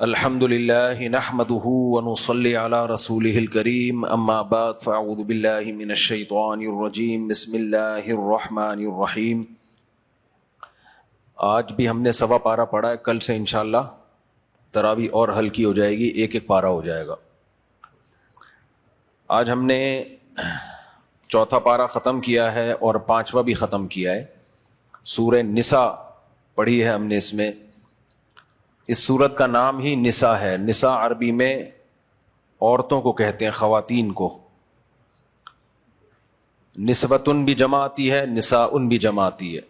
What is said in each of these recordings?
الحمد للہ نحمده ونصلی علی رسولہ الکریم اما بعد فاعوذ باللہ من الشیطان الرجیم بسم اللہ الرحمن الرحیم۔ آج بھی ہم نے سوا پارہ پڑھا ہے، کل سے انشاءاللہ تراویح اور ہلکی ہو جائے گی، ایک ایک پارہ ہو جائے گا۔ آج ہم نے چوتھا پارہ ختم کیا ہے اور پانچواں بھی ختم کیا ہے۔ سورہ نساء پڑھی ہے ہم نے۔ اس سورت کا نام ہی نساء ہے۔ نساء عربی میں عورتوں کو کہتے ہیں، خواتین کو۔ نسوتن بھی جمع آتی ہے، نساءن بھی جمع آتی ہے۔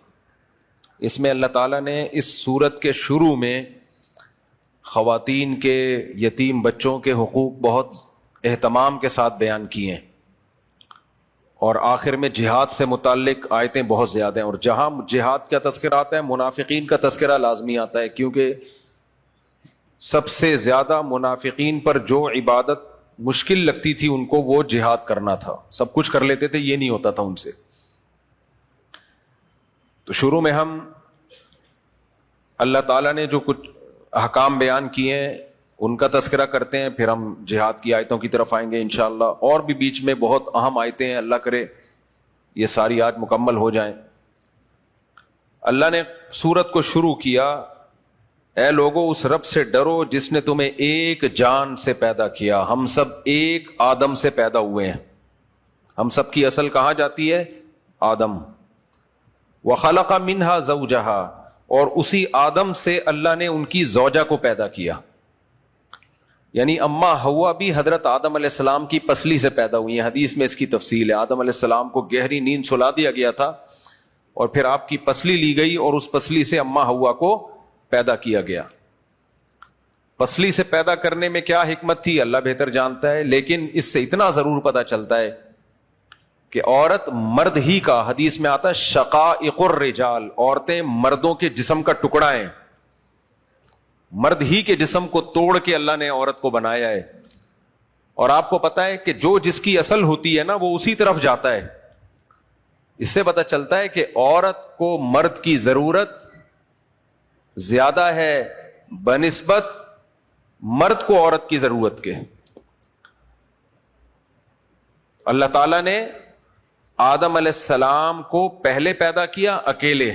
اس میں اللہ تعالیٰ نے اس سورت کے شروع میں خواتین کے، یتیم بچوں کے حقوق بہت اہتمام کے ساتھ بیان کیے ہیں، اور آخر میں جہاد سے متعلق آیتیں بہت زیادہ ہیں۔ اور جہاں جہاد کا تذکرہ آتا ہے، منافقین کا تذکرہ لازمی آتا ہے، کیونکہ سب سے زیادہ منافقین پر جو عبادت مشکل لگتی تھی ان کو، وہ جہاد کرنا تھا۔ سب کچھ کر لیتے تھے، یہ نہیں ہوتا تھا ان سے۔ تو شروع میں ہم اللہ تعالیٰ نے جو کچھ احکام بیان کیے ہیں ان کا تذکرہ کرتے ہیں، پھر ہم جہاد کی آیتوں کی طرف آئیں گے انشاءاللہ۔ اور بھی بیچ میں بہت اہم آیتیں ہیں، اللہ کرے یہ ساری آج مکمل ہو جائیں۔ اللہ نے سورت کو شروع کیا، اے لوگو اس رب سے ڈرو جس نے تمہیں ایک جان سے پیدا کیا۔ ہم سب ایک آدم سے پیدا ہوئے ہیں، ہم سب کی اصل کہاں جاتی ہے؟ آدم۔ وَخَلَقَ مِنْهَا زَوْجَهَا، اور اسی آدم سے اللہ نے ان کی زوجہ کو پیدا کیا۔ یعنی اما حوا بھی حضرت آدم علیہ السلام کی پسلی سے پیدا ہوئی ہیں۔ حدیث میں اس کی تفصیل ہے۔ آدم علیہ السلام کو گہری نیند سلا دیا گیا تھا، اور پھر آپ کی پسلی لی گئی، اور اس پسلی سے اما حوا کو پیدا کیا گیا۔ پسلی سے پیدا کرنے میں کیا حکمت تھی اللہ بہتر جانتا ہے، لیکن اس سے اتنا ضرور پتا چلتا ہے کہ عورت مرد ہی کا، حدیث میں آتا ہے شقائق الرجال، عورتیں مردوں کے جسم کا ٹکڑا ہیں۔ مرد ہی کے جسم کو توڑ کے اللہ نے عورت کو بنایا ہے۔ اور آپ کو پتا ہے کہ جو جس کی اصل ہوتی ہے نا، وہ اسی طرف جاتا ہے۔ اس سے پتا چلتا ہے کہ عورت کو مرد کی ضرورت زیادہ ہے بنسبت مرد کو عورت کی ضرورت کے۔ اللہ تعالیٰ نے آدم علیہ السلام کو پہلے پیدا کیا اکیلے،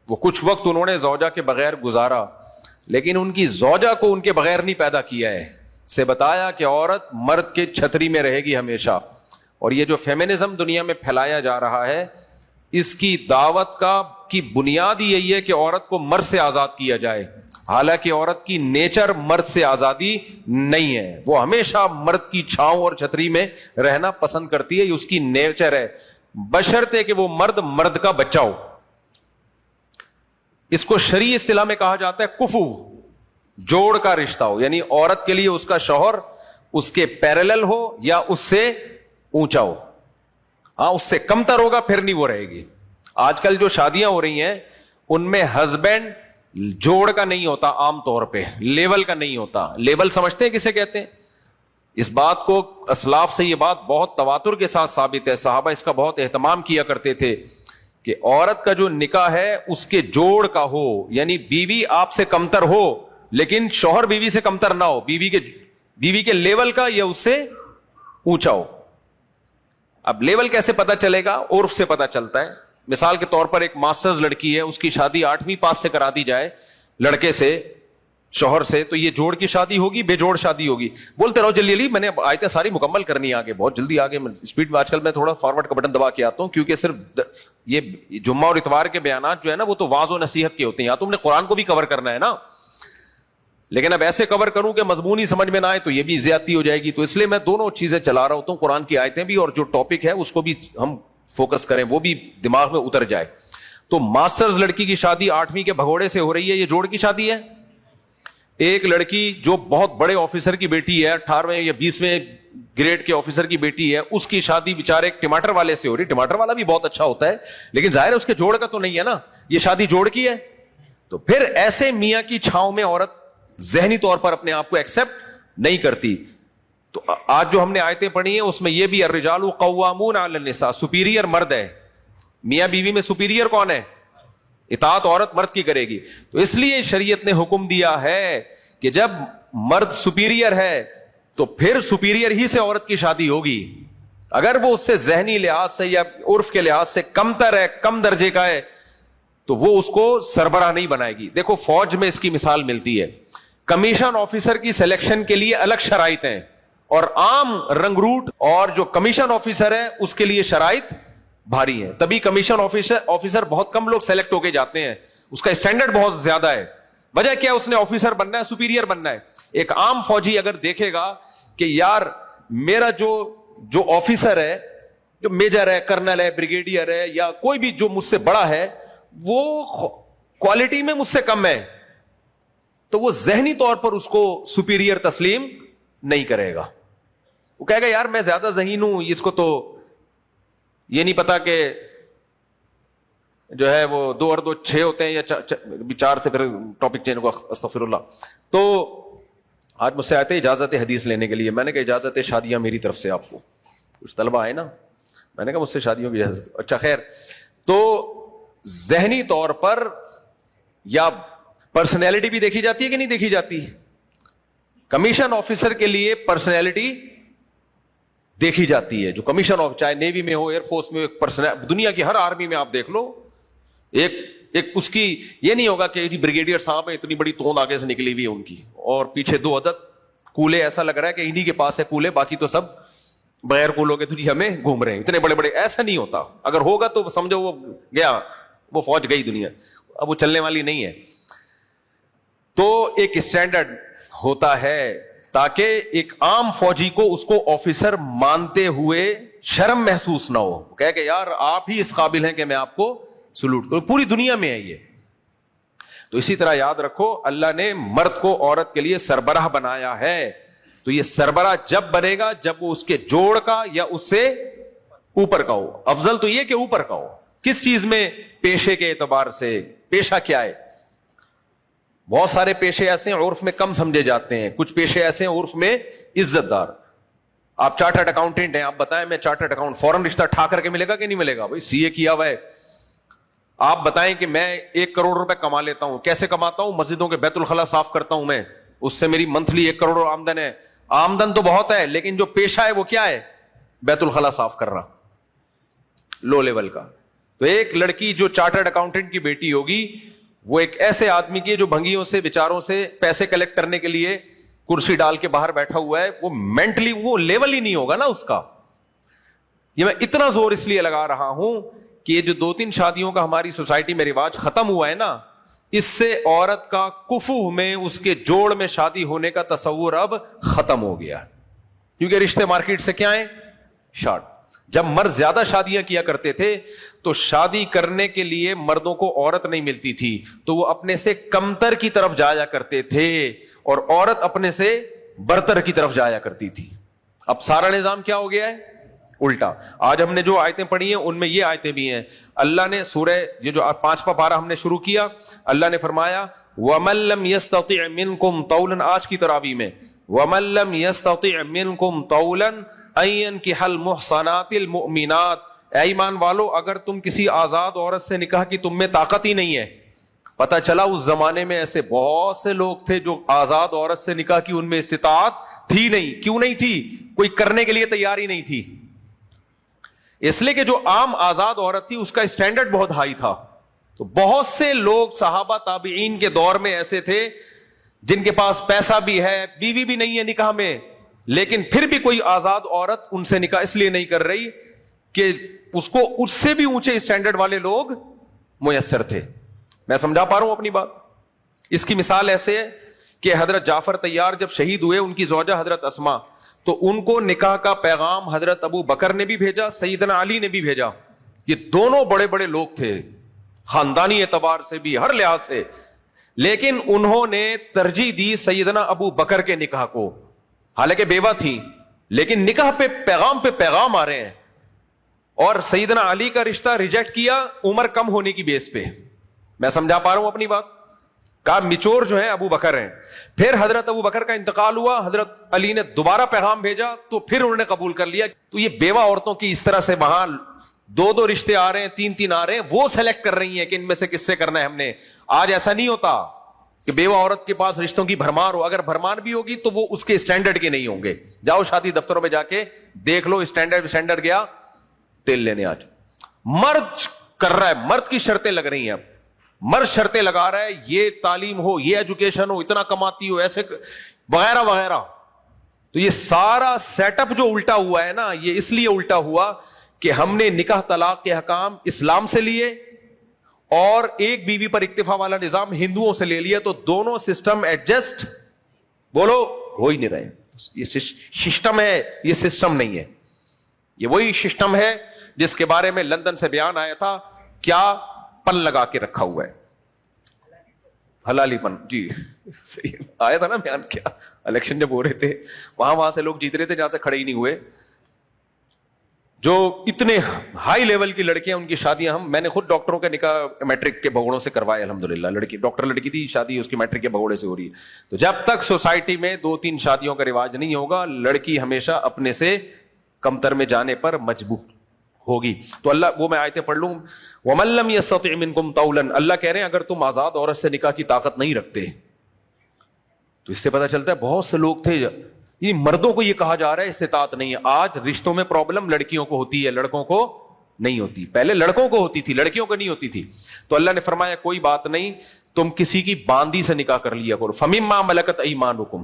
وہ کچھ وقت انہوں نے زوجہ کے بغیر گزارا، لیکن ان کی زوجہ کو ان کے بغیر نہیں پیدا کیا ہے۔ سے بتایا کہ عورت مرد کے چھتری میں رہے گی ہمیشہ۔ اور یہ جو فیمنزم دنیا میں پھیلایا جا رہا ہے، اس کی دعوت کی بنیاد ہی یہی ہے کہ عورت کو مرد سے آزاد کیا جائے، حالانکہ عورت کی نیچر مرد سے آزادی نہیں ہے۔ وہ ہمیشہ مرد کی چھاؤں اور چھتری میں رہنا پسند کرتی ہے، یہ اس کی نیچر ہے، بشرطے کہ وہ مرد کا بچہ ہو۔ اس کو شرعی اصطلاح میں کہا جاتا ہے کفو، جوڑ کا رشتہ ہو، یعنی عورت کے لیے اس کا شوہر اس کے پیرلل ہو یا اس سے اونچا ہو۔ ہاں، اس سے کمتر ہوگا پھر نہیں وہ رہے گی۔ آج کل جو شادیاں ہو رہی ہیں ان میں ہسبینڈ جوڑ کا نہیں ہوتا، عام طور پہ لیول کا نہیں ہوتا۔ لیول سمجھتے ہیں کسے کہتے ہیں؟ اس بات کو اسلاف سے یہ بات بہت تواتر کے ساتھ ثابت ہے، صحابہ اس کا بہت اہتمام کیا کرتے تھے کہ عورت کا جو نکاح ہے اس کے جوڑ کا ہو، یعنی بیوی آپ سے کمتر ہو لیکن شوہر بیوی سے کمتر نہ ہو، بیوی کے لیول کا یا اس سے اونچا ہو۔ اب لیول کیسے پتا چلے گا؟ عرف سے پتا چلتا ہے۔ مثال کے طور پر ایک ماسٹرز لڑکی ہے، اس کی شادی 8ویں پاس سے کرا دی جائے لڑکے سے، شوہر سے، تو یہ جوڑ کی شادی ہوگی بے جوڑ شادی ہوگی؟ بولتے رہو جلدی جلدی، میں نے آیتیں ساری مکمل کرنی ہے آگے، بہت جلدی آگے اسپیڈ میں۔ آج کل میں تھوڑا فارورڈ کا بٹن دبا کے آتا ہوں، کیونکہ صرف یہ جمعہ اور اتوار کے بیانات جو ہے نا، وہ تو واعظ و نصیحت کے ہوتے ہیں، یا تم نے قرآن کو بھی کور کرنا ہے نا، لیکن اب ایسے کور کروں کہ مضمون ہی سمجھ میں نہ آئے تو یہ بھی زیادتی ہو جائے گی۔ تو اس لیے میں دونوں چیزیں چلا رہا ہوتا ہوں، قرآن کی آیتیں بھی اور جو ٹاپک ہے اس کو بھی ہم فوکس کریں، وہ بھی دماغ میں اتر جائے۔ تو ماسٹرز لڑکی کی شادی 8ویں کے بھگوڑے سے ہو رہی ہے، یہ جوڑ کی شادی ہے۔ ایک لڑکی جو بہت بڑے آفیسر کی بیٹی ہے، 18ویں یا 20ویں گریڈ کے آفیسر کی بیٹی ہے، اس کی شادی بیچارے ایک ٹماٹر والے سے ہو رہی۔ ٹماٹر والا بھی بہت اچھا ہوتا ہے، لیکن ظاہر ہے اس کے جوڑ کا تو نہیں ہے نا، یہ شادی جوڑ کی ہے۔ تو پھر ایسے میاں کی چھاؤں میں عورت ذہنی طور پر اپنے آپ کو ایکسپٹ نہیں کرتی۔ تو آج جو ہم نے آیتیں پڑھی ہیں اس میں یہ بھی الرجال قوامون علی النساء، سپیریئر مرد ہے۔ میاں بیوی میں سپیریئر کون ہے؟ اطاعت عورت مرد کی کرے گی۔ تو اس لیے شریعت نے حکم دیا ہے کہ جب مرد سپیریئر ہے تو پھر سپیریئر ہی سے عورت کی شادی ہوگی. اگر وہ اس سے ذہنی لحاظ سے یا عرف کے لحاظ سے کمتر ہے, کم درجے کا ہے, تو وہ اس کو سربراہ نہیں بنائے گی. دیکھو فوج میں اس کی مثال ملتی ہے. کمیشن آفیسر کی سلیکشن کے لیے الگ شرائط ہیں, اور عام رنگروٹ اور جو کمیشن آفیسر ہے اس کے لیے شرائط بھاری ہیں. تبھی کمیشن آفیسر بہت کم لوگ سلیکٹ ہو کے جاتے ہیں, اس کا اسٹینڈرڈ بہت زیادہ ہے. وجہ کیا, اس نے آفیسر بننا ہے, سپیریئر بننا ہے. ایک عام فوجی اگر دیکھے گا کہ یار میرا جو آفیسر ہے, جو میجر ہے, کرنل ہے, بریگیڈیئر ہے, یا کوئی بھی جو مجھ سے بڑا ہے, وہ کوالٹی میں مجھ سے کم ہے, تو وہ ذہنی طور پر اس کو سپیریئر تسلیم نہیں کرے گا. وہ کہے گا یار میں زیادہ ذہین ہوں, اس کو تو یہ نہیں پتا کہ جو ہے وہ 2 اور 2 6 ہوتے ہیں یا 4 سے, پھر ٹاپک چینج کو استغفر اللہ. تو آج مجھ سے آئے تھے اجازت حدیث لینے کے لیے. میں نے کہا اجازت شادیاں میری طرف سے آپ کو. کچھ طلبہ آئے نا, میں نے کہا مجھ سے شادیوں کی اجازت. اچھا خیر, تو ذہنی طور پر یا پرسنالٹی بھی دیکھی جاتی ہے کہ نہیں دیکھی جاتی؟ کمیشن آفیسر کے لیے پرسنالٹی دیکھی جاتی ہے. جو کمیشن آف, چاہے نیوی میں ہو, ایئر فورس میں ہو, دنیا کی ہر آرمی میں آپ دیکھ لو, ایک اس کی یہ نہیں ہوگا کہ بریگیڈیئر صاحب ہے, اتنی بڑی توند آگے سے نکلی ہوئی ہے ان کی, اور پیچھے 2 عدد کولے, ایسا لگ رہا ہے کہ انہی کے پاس ہے کولے, باقی تو سب بغیر کولوں کے دنیا میں گھوم رہے ہیں. اتنے بڑے بڑے ایسا نہیں ہوتا. اگر ہوگا تو سمجھو وہ گیا, وہ فوج گئی دنیا, اب وہ چلنے والی نہیں ہے. تو ایک اسٹینڈرڈ ہوتا ہے تاکہ ایک عام فوجی کو اس کو آفیسر مانتے ہوئے شرم محسوس نہ ہو, کہہ کہ یار آپ ہی اس قابل ہیں کہ میں آپ کو سلوٹ کروں. پوری دنیا میں ہے یہ. تو اسی طرح یاد رکھو, اللہ نے مرد کو عورت کے لیے سربراہ بنایا ہے. تو یہ سربراہ جب بنے گا جب وہ اس کے جوڑ کا یا اس سے اوپر کا ہو. افضل تو یہ کہ اوپر کا ہو. کس چیز میں؟ پیشے کے اعتبار سے. پیشہ کیا ہے؟ بہت سارے پیشے ایسے ہیں عرف میں کم سمجھے جاتے ہیں, کچھ پیشے ایسے ہیں عرف میں عزت دار. آپ چارٹرڈ اکاؤنٹنٹ ہیں, آپ بتائیں میں چارٹرڈ اکاؤنٹ, فوراً رشتہ ٹھا کر کے ملے گا کہ نہیں ملے گا؟ بھائی سی اے کیا ہوا ہے. آپ بتائیں کہ میں 1 کروڑ روپے کما لیتا ہوں, کیسے کماتا ہوں؟ مسجدوں کے بیت الخلا صاف کرتا ہوں میں, اس سے میری منتھلی 1 کروڑ آمدن ہے. آمدن تو بہت ہے, لیکن جو پیشہ ہے وہ کیا ہے؟ بیت الخلا صاف کر رہا, لو لیول کا. تو ایک لڑکی جو چارٹرڈ اکاؤنٹنٹ کی بیٹی ہوگی, وہ ایک ایسے آدمی کی جو بھنگیوں سے بیچاروں سے پیسے کلیکٹ کرنے کے لیے کرسی ڈال کے باہر بیٹھا ہوا ہے, وہ مینٹلی وہ لیول ہی نہیں ہوگا نا اس کا. یہ میں اتنا زور اس لیے لگا رہا ہوں کہ یہ جو 2-3 شادیوں کا ہماری سوسائٹی میں رواج ختم ہوا ہے نا, اس سے عورت کا کفو میں, اس کے جوڑ میں شادی ہونے کا تصور اب ختم ہو گیا. کیونکہ رشتے مارکیٹ سے کیا ہیں؟ شارٹ. جب مرد زیادہ شادیاں کیا کرتے تھے تو شادی کرنے کے لیے مردوں کو عورت نہیں ملتی تھی, تو وہ اپنے سے کمتر کی طرف جایا کرتے تھے, اور عورت اپنے سے برتر کی طرف جایا کرتی تھی. اب سارا نظام کیا ہو گیا ہے؟ الٹا. آج ہم نے جو آیتیں پڑھی ہیں ان میں یہ آیتیں بھی ہیں. اللہ نے سورہ یہ جو 5واں پارہ ہم نے شروع کیا, اللہ نے فرمایا وَمَن لَّمْ يَسْتَطِعْ مِنْكُمْ طَوْلًا, آج کی تراویح میں وَمَن لَّمْ يَسْتَطِعْ مِنْكُمْ طَوْلًا أَن يَنكِحَ الْمُحْصَنَاتِ الْمُؤْمِنَاتِ, اے ایمان والو اگر تم کسی آزاد عورت سے نکاح کی تم میں طاقت ہی نہیں ہے. پتہ چلا اس زمانے میں ایسے بہت سے لوگ تھے جو آزاد عورت سے نکاح کی ان میں استطاعت تھی نہیں. کیوں نہیں تھی؟ کوئی کرنے کے لیے تیار ہی نہیں تھی. اس لیے کہ جو عام آزاد عورت تھی اس کا اسٹینڈرڈ بہت ہائی تھا. تو بہت سے لوگ صحابہ تابعین کے دور میں ایسے تھے جن کے پاس پیسہ بھی ہے, بیوی بھی نہیں ہے نکاح میں, لیکن پھر بھی کوئی آزاد عورت ان سے نکاح اس لیے نہیں کر رہی کہ اس کو اس سے بھی اونچے اسٹینڈرڈ والے لوگ میسر تھے. میں سمجھا پا رہا ہوں اپنی بات؟ اس کی مثال ایسے ہے کہ حضرت جعفر طیار جب شہید ہوئے, ان کی زوجہ حضرت اسما, تو ان کو نکاح کا پیغام حضرت ابو بکر نے بھی بھیجا, سیدنا علی نے بھی بھیجا. یہ دونوں بڑے بڑے لوگ تھے خاندانی اعتبار سے بھی, ہر لحاظ سے, لیکن انہوں نے ترجیح دی سیدنا ابو بکر کے نکاح کو. حالانکہ بیوہ تھی, لیکن نکاح پہ پیغام آ رہے ہیں, اور سیدنا علی کا رشتہ ریجیکٹ کیا عمر کم ہونے کی بیس پہ. میں سمجھا پا رہا ہوں اپنی بات؟ کا میچور جو ہے ابو بکر ہیں. پھر حضرت ابو بکر کا انتقال ہوا, حضرت علی نے دوبارہ پیغام بھیجا تو پھر انہوں نے قبول کر لیا. تو یہ بیوہ عورتوں کی اس طرح سے وہاں 2 رشتے آ رہے ہیں, 3 آ رہے ہیں, وہ سلیکٹ کر رہی ہیں کہ ان میں سے کس سے کرنا ہے ہم نے. آج ایسا نہیں ہوتا. کہ بیوہ عورت کے پاس رشتوں کی بھرمار ہو. اگر بھرمار بھی ہوگی تو وہ اس کے اسٹینڈرڈ کے نہیں ہوں گے. جاؤ شادی دفتروں میں جا کے دیکھ لو, اسٹینڈرڈ گیا تیل لینے. آج مرد کر رہا ہے, مرد کی شرطیں لگ رہی ہیں. اب مرد شرطیں لگا رہا ہے, یہ تعلیم ہو, یہ ایجوکیشن ہو, اتنا کماتی ہو, ایسے وغیرہ وغیرہ. تو یہ سارا سیٹ اپ جو الٹا ہوا ہے نا, یہ اس لیے الٹا ہوا کہ ہم نے نکاح طلاق کے حکام اسلام سے لیے اور ایک بیوی پر اکتفا والا نظام ہندوؤں سے لے لیا. تو دونوں سسٹم ایڈجسٹ بولو ہو ہی نہیں رہے. یہ سسٹم ہے, یہ سسٹم نہیں ہے. یہ وہی سسٹم ہے جس کے بارے میں لندن سے بیان آیا تھا, کیا پن لگا کے رکھا ہوا ہے, حلالی پن. جی صحیح آیا تھا نا بیان. کیا الیکشن جب ہو رہے تھے وہاں سے لوگ جیت رہے تھے جہاں سے کھڑے ہی نہیں ہوئے. جو اتنے ہائی لیول کی لڑکیاں, ان کی شادیاں, میں نے خود ڈاکٹروں کا نکاح میٹرک کے بھگوڑوں سے کروایا الحمدللہ. لڑکی تھی, شادی اس کی میٹرک کے بھگوڑے سے ہو رہی ہے. تو جب تک سوسائٹی میں 2-3 شادیوں کا رواج نہیں ہوگا, لڑکی ہمیشہ اپنے سے کمتر میں جانے پر مجبور ہوگی. تو اللہ, وہ میں آیتیں پڑھ لوں, وَمَن لَّمْ يَسْتَطِعْ مِنكُمْ طَوْلًا, اللہ کہہ رہے ہیں اگر تم آزاد عورت سے نکاح کی طاقت نہیں رکھتے. تو اس سے پتہ چلتا ہے بہت سے لوگ تھے, یہ مردوں کو یہ کہا جا رہا ہے استطاعت نہیں ہے. آج رشتوں میں پرابلم لڑکیوں کو ہوتی ہے, لڑکوں کو نہیں ہوتی. پہلے لڑکوں کو ہوتی تھی, لڑکیوں کو نہیں ہوتی تھی. تو اللہ نے فرمایا کوئی بات نہیں, تم کسی کی باندی سے نکاح کر لیا کرو. فَمِمَّا مَلَكَتْ أَيْمَانُكُمْ,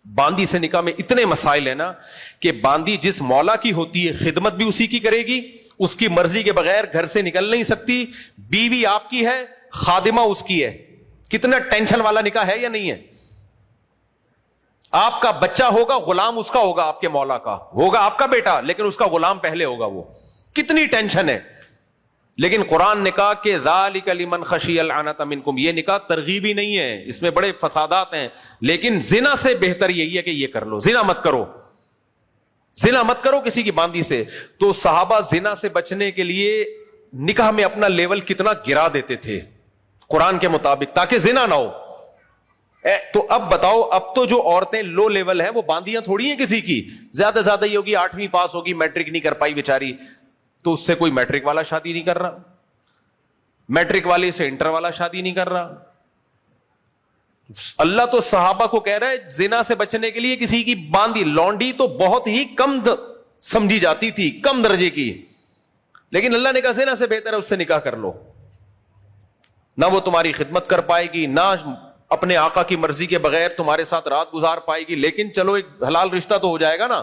باندی سے نکاح میں اتنے مسائل ہیں نا کہ باندی جس مولا کی ہوتی ہے خدمت بھی اسی کی کرے گی, اس کی مرضی کے بغیر گھر سے نکل نہیں سکتی. بیوی آپ کی ہے, خادمہ اس کی ہے. کتنا ٹینشن والا نکاح ہے یا نہیں ہے؟ آپ کا بچہ ہوگا, غلام اس کا ہوگا, آپ کے مولا کا ہوگا, آپ کا بیٹا, لیکن اس کا غلام پہلے ہوگا. وہ کتنی ٹینشن ہے. لیکن قرآن نے کہا کہ ذالک لمن خشی العنت منکم, یہ نکاح ترغیبی نہیں ہے, اس میں بڑے فسادات ہیں, لیکن زنا سے بہتر یہی ہے کہ یہ کر لو. زنا مت کرو, زنا مت کرو کسی کی باندی سے. تو صحابہ زنا سے بچنے کے لیے نکاح میں اپنا لیول کتنا گرا دیتے تھے قرآن کے مطابق, تاکہ زنا نہ ہو. تو اب بتاؤ, اب تو جو عورتیں لو لیول ہیں وہ باندیاں تھوڑی ہیں کسی کی. زیادہ زیادہ یہ ہوگی 8ویں پاس ہوگی, میٹرک نہیں کر پائی بیچاری, تو اس سے کوئی میٹرک والا شادی نہیں کر رہا, میٹرک والے سے انٹر والا شادی نہیں کر رہا. اللہ تو صحابہ کو کہہ رہا ہے زنا سے بچنے کے لیے کسی کی باندی, لونڈی تو بہت ہی کم سمجھی جاتی تھی, کم درجے کی, لیکن اللہ نے کہا زنا سے بہتر ہے اس سے نکاح کر لو. نہ وہ تمہاری خدمت کر پائے گی, نہ اپنے آقا کی مرضی کے بغیر تمہارے ساتھ رات گزار پائے گی, لیکن چلو ایک حلال رشتہ تو ہو جائے گا نا.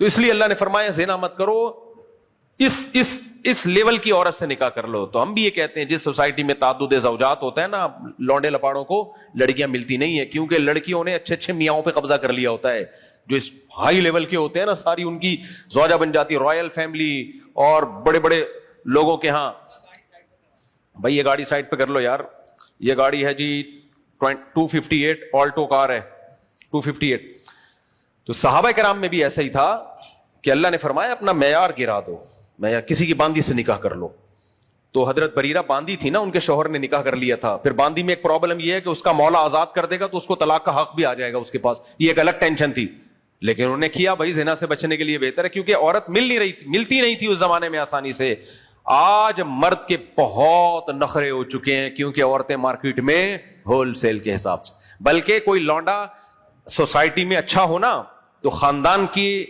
تو اس لیے اللہ نے فرمایا زنا مت کرو, اس لیول کی عورت سے نکاح کر لو. تو ہم بھی یہ کہتے ہیں جس سوسائٹی میں تعدد زوجات ہوتا ہے نا, لونڈے لپاڑوں کو لڑکیاں ملتی نہیں ہے, کیونکہ لڑکیوں نے اچھے اچھے میاؤں پہ قبضہ کر لیا ہوتا ہے. جو اس ہائی لیول کے ہوتے ہیں نا, ساری ان کی زوجہ بن جاتی ہے, رائل فیملی اور بڑے بڑے لوگوں کے ہاں. بھائی یہ گاڑی سائڈ پہ کر لو یار, یہ گاڑی ہے جی 258 آلٹو کار ہے 258. تو صحابہ کرام میں بھی ایسا ہی تھا کہ اللہ نے فرمایا اپنا معیار گرا دو, معیار کسی کی باندی سے نکاح کر لو. تو حضرت بریرہ باندی تھی نا, ان کے شوہر نے نکاح کر لیا تھا. پھر باندی میں ایک پرابلم یہ ہے کہ اس کا مولا آزاد کر دے گا تو اس کو طلاق کا حق بھی آ جائے گا اس کے پاس, یہ ایک الگ ٹینشن تھی. لیکن انہوں نے کیا بھائی زنا سے بچنے کے لیے بہتر ہے, کیونکہ عورت ملتی نہیں تھی اس زمانے میں آسانی سے. آج مرد کے بہت نخرے ہو چکے ہیں, کیونکہ عورتیں مارکیٹ میں ہول سیل کے حساب سے. بلکہ کوئی لونڈا سوسائٹی میں اچھا ہونا تو خاندان کی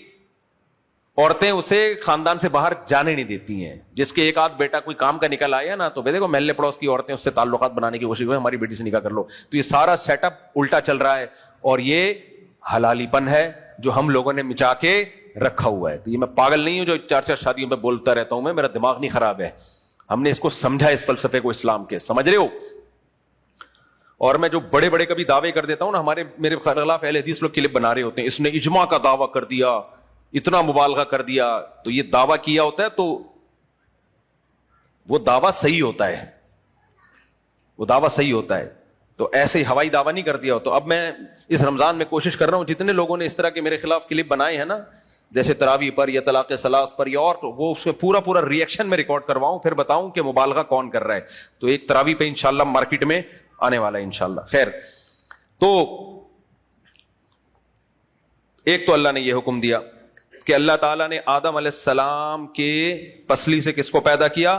عورتیں اسے خاندان سے باہر جانے نہیں دیتی ہیں. جس کے ایک آدھ بیٹا کوئی کام کا نکل آیا نا, تو دیکھو محلے پڑوس کی عورتیں اس سے تعلقات بنانے کی کوشش ہوئی, ہماری بیٹی سے نکاح کر لو. تو یہ سارا سیٹ اپ الٹا چل رہا ہے, اور یہ حلالی پن ہے جو ہم لوگوں نے مچا کے رکھا ہوا ہے. تو یہ میں پاگل نہیں ہوں جو 4 شادیوں پہ بولتا رہتا ہوں, میرا دماغ نہیں خراب ہے. ہم نے اس کو سمجھا, اس فلسفے کو اسلام کے, سمجھ رہے ہو. اور میں جو بڑے بڑے کبھی دعوے کر دیتا ہوں نا, میرے خلاف اہل حدیث لوگ کلپ بنا رہے ہوتے ہیں, اس نے اجماع کا دعویٰ کر دیا, اتنا مبالغہ کر دیا. تو یہ دعویٰ کیا ہوتا ہے تو وہ دعویٰ صحیح ہوتا ہے, وہ دعویٰ صحیح ہوتا ہے. تو ایسے ہی ہوائی دعویٰ نہیں کر دیا. تو اب میں اس رمضان میں کوشش کر رہا ہوں, جتنے لوگوں نے اس طرح کے میرے خلاف کلپ بنائے ہیں نا, جیسے تراویح پر یا طلاق ثلاث پر یا اور, وہ اس پہ پورا ریئیکشن میں ریکارڈ کرواؤں, پھر بتاؤں کہ مبالغہ کون کر رہا ہے. تو ایک تراویح پہ انشاءاللہ مارکیٹ میں آنے والا ہے انشاءاللہ. خیر, تو ایک تو اللہ نے یہ حکم دیا کہ اللہ تعالیٰ نے آدم علیہ السلام کے پسلی سے کس کو پیدا کیا؟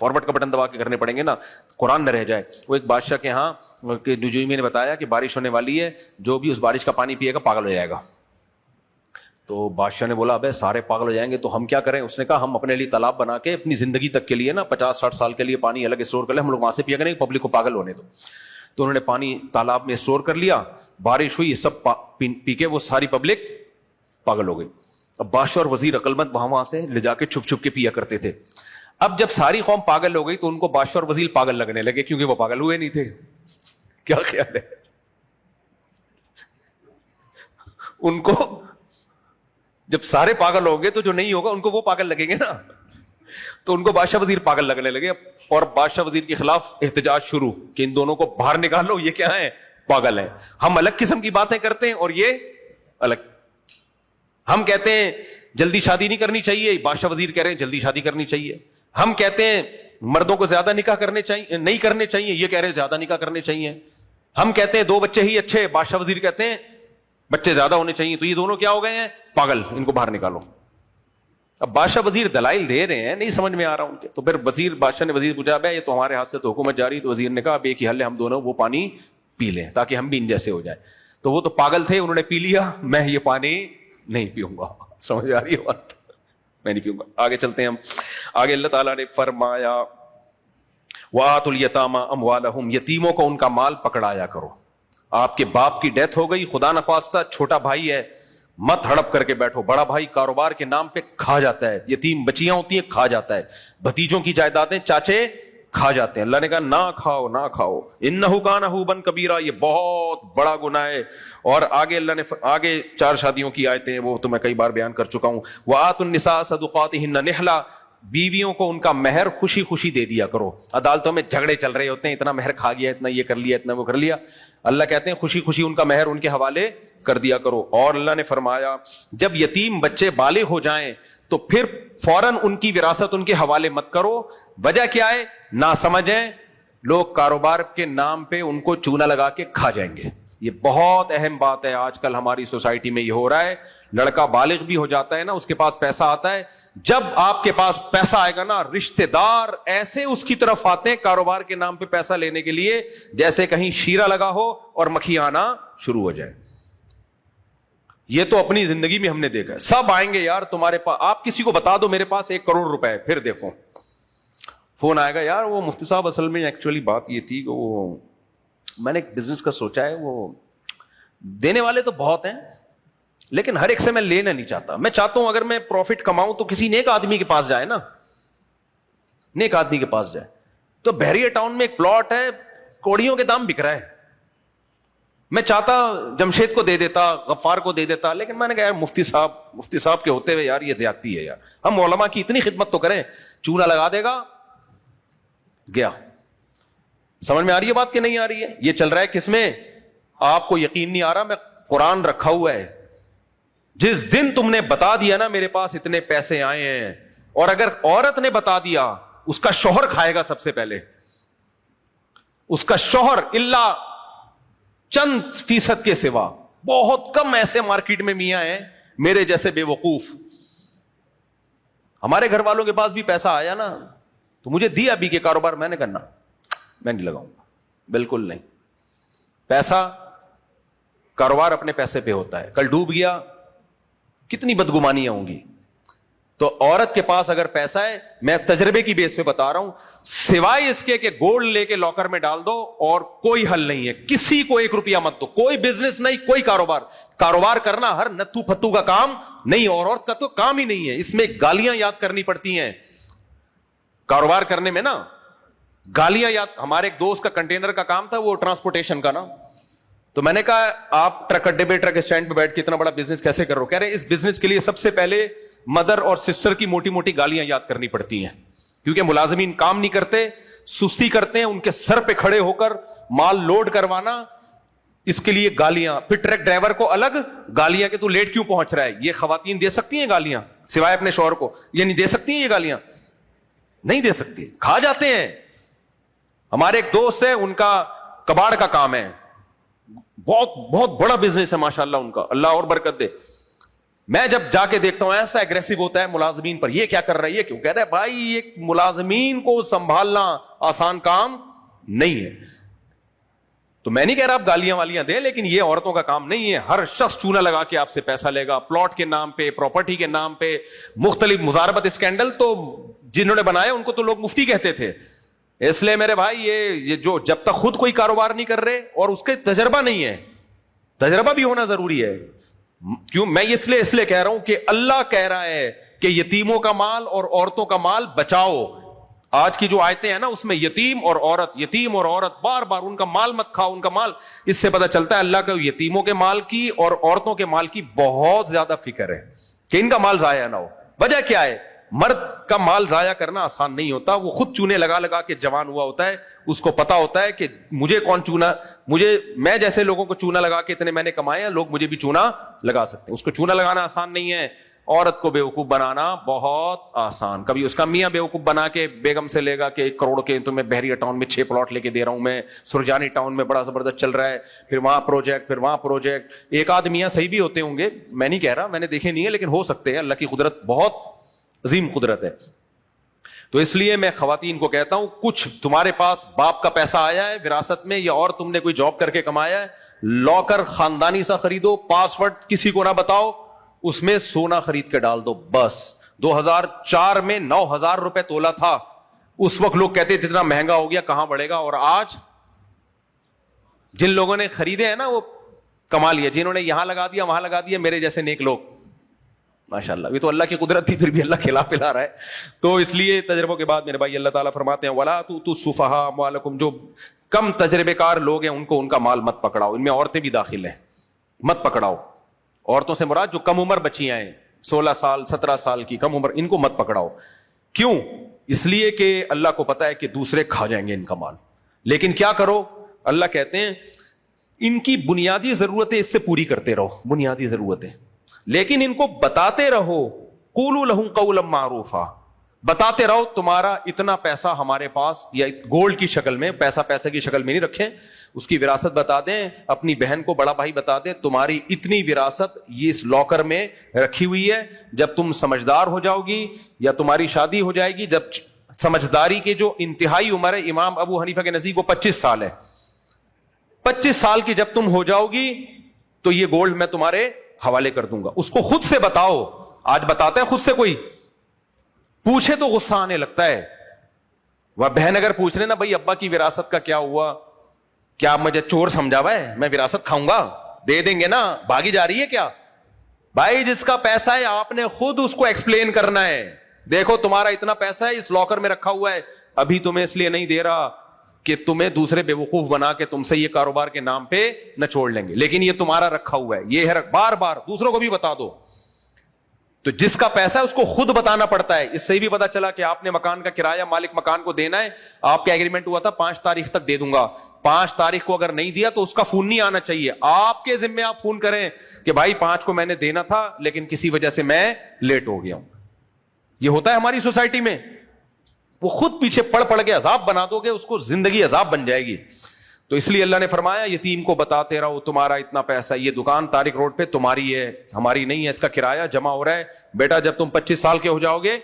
فارورڈ کا بٹن دبا کے کرنے پڑیں گے نا, قرآن نہ رہ جائے. وہ ایک بادشاہ کے ہاں نجومی نے بتایا کہ بارش ہونے والی ہے, جو بھی اس بارش کا پانی پیے گا پاگل ہو جائے گا. تو بادشاہ نے بولا ابے سارے پاگل ہو جائیں گے تو ہم کیا کریں؟ اس نے کہا ہم اپنے لیے تالاب بنا کے اپنی زندگی تک کے لیے نا 50-60 سال کے لیے پانی الگ اسٹور کر لیں, ہم لوگ وہاں سے پیا کریں, پبلک کو پاگل ہونے دو. تو انہوں نے پانی تالاب میں اسٹور کر لیا, بارش ہوئی, سب پی کے وہ ساری پبلک پاگل ہو گئی. اب بادشاہ اور وزیر عقلمند وہاں سے لے جا کے چھپ چھپ کے پیا کرتے تھے. اب جب ساری قوم پاگل ہو گئی تو ان کو بادشاہ اور وزیر پاگل لگنے لگے, کیونکہ وہ پاگل ہوئے نہیں تھے. کیا خیال ہے ان کو؟ جب سارے پاگل ہوں گے تو جو نہیں ہوگا ان کو وہ پاگل لگیں گے نا. تو ان کو بادشاہ وزیر پاگل لگنے لگے, اور بادشاہ وزیر کے خلاف احتجاج شروع کہ ان دونوں کو باہر نکالو, یہ کیا ہے؟ پاگل ہیں. ہم الگ قسم کی باتیں کرتے ہیں اور یہ الگ. ہم کہتے ہیں جلدی شادی نہیں کرنی چاہیے, بادشاہ وزیر کہہ رہے ہیں جلدی شادی کرنی چاہیے. ہم کہتے ہیں مردوں کو زیادہ نکاح کرنے چاہیے, نہیں کرنے چاہیے, یہ کہہ رہے ہیں زیادہ نکاح کرنے چاہیے. ہم کہتے ہیں 2 بچے ہی اچھے, بادشاہ وزیر کہتے ہیں بچے زیادہ ہونے چاہیے. تو یہ دونوں کیا ہو گئے ہیں؟ پاگل, ان کو باہر نکالو. اب بادشاہ وزیر دلائل دے رہے ہیں, نہیں سمجھ میں آ رہا ان کے. تو پھر بادشاہ نے وزیر پوچھا بھائی یہ تو ہمارے ہاتھ سے تو حکومت جاری. تو وزیر نے کہا اب ایک ہی حل ہے, ہم دونوں وہ پانی پی لیں تاکہ ہم بھی ان جیسے ہو جائیں. تو وہ تو پاگل تھے, انہوں نے پی لیا, میں یہ پانی نہیں پیوں گا. سمجھ آ رہی ہے بات؟ میں نہیں پیوں گا. آگے چلتے ہیں ہم. آگے اللہ تعالیٰ نے فرمایا وَآتُوا الْيَتَامَى أَمْوَالَهُمْ, یتیموں کو ان کا مال پکڑایا کرو. آپ کے باپ کی ڈیتھ ہو گئی, خدا نخواستہ چھوٹا بھائی ہے, مت ہڑپ کر کے بیٹھو. بڑا بھائی کاروبار کے نام پہ کھا جاتا ہے, یتیم بچیاں ہوتی ہیں کھا جاتا ہے, بھتیجوں کی جائیدادیں چاچے کھا جاتے ہیں. اللہ نے کہا نہ کھاؤ نہ کھاؤ, انہ کان حوبا کبیرہ, یہ بہت بڑا گناہ ہے. اور آگے اللہ نے آگے 4 شادیوں کی آیتیں ہیں, وہ تو میں کئی بار بیان کر چکا ہوں. وآتوا النساء صدقاتهن نحلا, بیویوں کو ان کا مہر خوشی خوشی دے دیا کرو. عدالتوں میں جھگڑے چل رہے ہوتے ہیں, اتنا مہر کھا گیا, اتنا یہ کر لیا, اتنا وہ کر لیا. اللہ کہتے ہیں خوشی خوشی ان کا مہر ان کے حوالے کر دیا کرو. اور اللہ نے فرمایا جب یتیم بچے بالغ ہو جائیں تو پھر فوراً ان کی وراثت ان کے حوالے مت کرو. وجہ کیا ہے؟ نہ سمجھیں لوگ کاروبار کے نام پہ ان کو چونا لگا کے کھا جائیں گے. یہ بہت اہم بات ہے, آج کل ہماری سوسائٹی میں یہ ہو رہا ہے. لڑکا بالغ بھی ہو جاتا ہے نا, اس کے پاس پیسہ آتا ہے, جب آپ کے پاس پیسہ آئے گا نا, رشتہ دار ایسے اس کی طرف آتے ہیں کاروبار کے نام پہ پیسہ لینے کے لیے جیسے کہیں شیرہ لگا ہو اور مکھی آنا شروع ہو جائے. یہ تو اپنی زندگی میں ہم نے دیکھا ہے. سب آئیں گے یار تمہارے پاس, آپ کسی کو بتا دو میرے پاس 1 کروڑ روپے ہے, پھر دیکھو فون آئے گا یار وہ مفتی صاحب اصل میں ایکچولی بات یہ تھی کہ وہ میں نے ایک بزنس کا سوچا ہے, وہ دینے والے تو بہت ہیں لیکن ہر ایک سے میں لینا نہیں چاہتا. میں چاہتا ہوں اگر میں پروفٹ کماؤں تو کسی نیک آدمی کے پاس جائے نا, نیک آدمی کے پاس جائے. تو بحریہ ٹاؤن میں ایک پلاٹ ہے, کوڑیوں کے دام بک رہا ہے. میں چاہتا جمشید کو دے دیتا, غفار کو دے دیتا, لیکن میں نے کہا یار مفتی صاحب کے ہوتے ہوئے یار یہ زیادتی ہے یار, ہم علماء کی اتنی خدمت تو کریں. چونا لگا دے گا گیا. سمجھ میں آ رہی ہے بات کہ نہیں آ رہی ہے؟ یہ چل رہا ہے کس میں؟ آپ کو یقین نہیں آ رہا, میں قرآن رکھا ہوا ہے. جس دن تم نے بتا دیا نا میرے پاس اتنے پیسے آئے ہیں, اور اگر عورت نے بتا دیا اس کا شوہر کھائے گا سب سے پہلے, اس کا شوہر الا چند فیصد کے سوا. بہت کم ایسے مارکیٹ میں میاں ہیں میرے جیسے بے وقوف. ہمارے گھر والوں کے پاس بھی پیسہ آیا نا تو مجھے دیا بھی کہ کاروبار, میں نے کرنا, میں نہیں لگاؤں گا, بالکل نہیں. پیسہ کاروبار اپنے پیسے پہ ہوتا ہے. کل ڈوب گیا کتنی بدگمانیاں ہوں گی. تو عورت کے پاس اگر پیسہ ہے, میں تجربے کی بیس پہ بتا رہا ہوں, سوائے اس کے کہ گولڈ لے کے لاکر میں ڈال دو اور کوئی حل نہیں ہے. کسی کو 1 روپیہ مت دو, کوئی بزنس نہیں, کوئی کاروبار کرنا ہر نتھو پھتو کا کام نہیں, اور عورت کا تو کام ہی نہیں ہے. اس میں گالیاں یاد کرنی پڑتی ہیں کاروبار کرنے میں نا, گالیاں یاد. ہمارے ایک دوست کا کنٹینر کا کام تھا, وہ ٹرانسپورٹیشن کا نا, تو میں نے کہا آپ ٹرک اڈے پہ ٹرک اسٹینڈ پہ بیٹھ کے اتنا بڑا بزنس کیسے کر رہے ہو؟ کہہ رہے اس بزنس کے لیے سب سے پہلے مدر اور سسٹر کی موٹی موٹی گالیاں یاد کرنی پڑتی ہیں, کیونکہ ملازمین کام نہیں کرتے, سستی کرتے ہیں. ان کے سر پہ کھڑے ہو کر مال لوڈ کروانا, اس کے لیے گالیاں. پھر ٹرک ڈرائیور کو الگ گالیاں کہ تو لیٹ کیوں پہنچ رہا ہے. یہ خواتین دے سکتی ہیں گالیاں سوائے اپنے شوہر کو؟ یہ نہیں دے سکتی ہیں یہ گالیاں, نہیں دے سکتی, کھا جاتے ہیں. ہمارے ایک دوست ہے, ان کا کباڑ کا کام ہے, بہت بہت بڑا بزنس ہے ماشاءاللہ ان کا, اللہ اور برکت دے. میں جب جا کے دیکھتا ہوں ایسا ایگریسو ہوتا ہے ملازمین پر, یہ کیا کر رہا ہے, یہ کیوں کہہ رہا ہے بھائی, ایک ملازمین کو سنبھالنا آسان کام نہیں ہے. تو میں نہیں کہہ رہا آپ گالیاں والیاں دیں, لیکن یہ عورتوں کا کام نہیں ہے. ہر شخص چونا لگا کے آپ سے پیسہ لے گا, پلاٹ کے نام پہ, پراپرٹی کے نام پہ, مختلف مزاربت اسکینڈل تو جنہوں نے بنائے ان کو تو لوگ مفتی کہتے تھے. اس لیے میرے بھائی یہ جو جب تک خود کوئی کاروبار نہیں کر رہے اور اس کے تجربہ نہیں ہے, تجربہ بھی ہونا ضروری ہے. کیوں میں اس لیے کہہ رہا ہوں کہ اللہ کہہ رہا ہے کہ یتیموں کا مال اور عورتوں کا مال بچاؤ. آج کی جو آیتیں ہیں نا اس میں یتیم اور عورت بار بار ان کا مال مت کھاؤ, ان کا مال. اس سے پتہ چلتا ہے اللہ کا یتیموں کے مال کی اور عورتوں کے مال کی بہت زیادہ فکر ہے کہ ان کا مال ضائع نہ ہو. وجہ کیا ہے؟ مرد کا مال ضائع کرنا آسان نہیں ہوتا. وہ خود چونے لگا لگا کے جوان ہوا ہوتا ہے, اس کو پتا ہوتا ہے کہ مجھے کون چونا, میں جیسے لوگوں کو چونا لگا کے اتنے میں نے کمائے ہیں, لوگ مجھے بھی چونا لگا سکتے ہیں. اس کو چونا لگانا آسان نہیں ہے, عورت کو بیوقوف بنانا بہت آسان. کبھی اس کا میاں بیوقوف بنا کے بیگم سے لے گا کہ 1 کروڑ کے تمہیں بحریہ ٹاؤن میں 6 پلاٹ لے کے دے رہا ہوں میں, سرجانی ٹاؤن میں بڑا زبردست چل رہا ہے, پھر وہاں پروجیکٹ. ایک آدھ میاں صحیح بھی ہوتے ہوں گے, میں نہیں کہہ رہا, میں نے دیکھے نہیں ہے, لیکن ہو سکتے ہیں. اللہ کی قدرت بہت عظیم قدرت ہے. تو اس لیے میں خواتین کو کہتا ہوں, کچھ تمہارے پاس باپ کا پیسہ آیا ہے وراثت میں, یا اور تم نے کوئی جاب کر کے کمایا ہے, لاکر خاندانی سا خریدو, پاسورڈ کسی کو نہ بتاؤ, اس میں سونا خرید کے ڈال دو بس. 2004 میں 9,000 روپے تولا تھا, اس وقت لوگ کہتے تھے اتنا مہنگا ہو گیا کہاں بڑھے گا, اور آج جن لوگوں نے خریدے ہیں نا وہ کما لیا, جنہوں نے یہاں لگا دیا وہاں لگا دیا, میرے جیسے نیک لوگ ماشاءاللہ. یہ تو اللہ کی قدرت تھی, پھر بھی اللہ کھلا پلا رہا ہے. تو اس لیے تجربوں کے بعد میرے بھائی اللہ تعالیٰ فرماتے ہیں وَلَا تُؤْتُوا السُّفَهَاءَ أَمْوَالَكُمْ, جو کم تجربے کار لوگ ہیں ان کو ان کا مال مت پکڑاؤ. ان میں عورتیں بھی داخل ہیں, مت پکڑاؤ. عورتوں سے مراد جو کم عمر بچیاں ہیں, 16 سال 17 سال کی کم عمر, ان کو مت پکڑاؤ. کیوں؟ اس لیے کہ اللہ کو پتا ہے کہ دوسرے کھا جائیں گے ان کا مال. لیکن کیا کرو, اللہ کہتے ہیں ان کی بنیادی ضرورتیں اس سے پوری کرتے رہو, بنیادی ضرورتیں, لیکن ان کو بتاتے رہو قولوا لهم قولا معروفا, بتاتے رہو تمہارا اتنا پیسہ ہمارے پاس, یا گولڈ کی شکل میں, پیسہ کی شکل میں نہیں رکھیں, اس کی وراثت بتا دیں. اپنی بہن کو بڑا بھائی بتا دیں تمہاری اتنی وراثت یہ اس لاکر میں رکھی ہوئی ہے, جب تم سمجھدار ہو جاؤ گی یا تمہاری شادی ہو جائے گی, جب سمجھداری کے جو انتہائی عمر ہے, امام ابو حنیفہ کے نزدیک وہ 25 سال ہے, 25 سال کی جب تم ہو جاؤ گی تو یہ گولڈ میں تمہارے حوالے کر دوں گا. اس کو خود سے بتاؤ. آج بتاتا ہے خود سے, کوئی پوچھے تو غصہ آنے لگتا ہے. وہ بہن اگر پوچھ رہے نا بھائی ابا کی وراثت کا کیا ہوا, کیا مجھے چور سمجھا ہوا ہے, میں وراثت کھاؤں گا, دے دیں گے نا, بھاگی جا رہی ہے کیا؟ بھائی جس کا پیسہ ہے آپ نے خود اس کو ایکسپلین کرنا ہے, دیکھو تمہارا اتنا پیسہ ہے اس لاکر میں رکھا ہوا ہے, ابھی تمہیں اس لیے نہیں دے رہا کہ تمہیں دوسرے بیوقوف بنا کے تم سے یہ کاروبار کے نام پہ نہ چھوڑ لیں گے, لیکن یہ تمہارا رکھا ہوا ہے, یہ ہے, بار بار دوسروں کو بھی بتا دو. تو جس کا پیسہ ہے اس کو خود بتانا پڑتا ہے. اس سے بھی پتا چلا کہ آپ نے مکان کا کرایہ مالک مکان کو دینا ہے, آپ کا ایگریمنٹ ہوا تھا 5 تاریخ تک دے دوں گا, 5 تاریخ کو اگر نہیں دیا تو اس کا فون نہیں آنا چاہیے, آپ کے ذمہ آپ فون کریں کہ بھائی 5 کو میں نے دینا تھا لیکن کسی وجہ سے میں لیٹ ہو گیا ہوں. یہ ہوتا ہے ہماری سوسائٹی میں. وہ خود پیچھے پڑ کے عذاب بنا دو گے, اس کو زندگی عذاب بن جائے گی. تو اس لیے اللہ نے فرمایا یتیم کو بتاتے رہو تمہارا اتنا پیسہ, یہ دکان طارق روڈ پہ تمہاری ہے, ہماری نہیں ہے, اس کا کرایہ جمع ہو رہا ہے. بیٹا جب تم 25 سال کے ہو جاؤ گے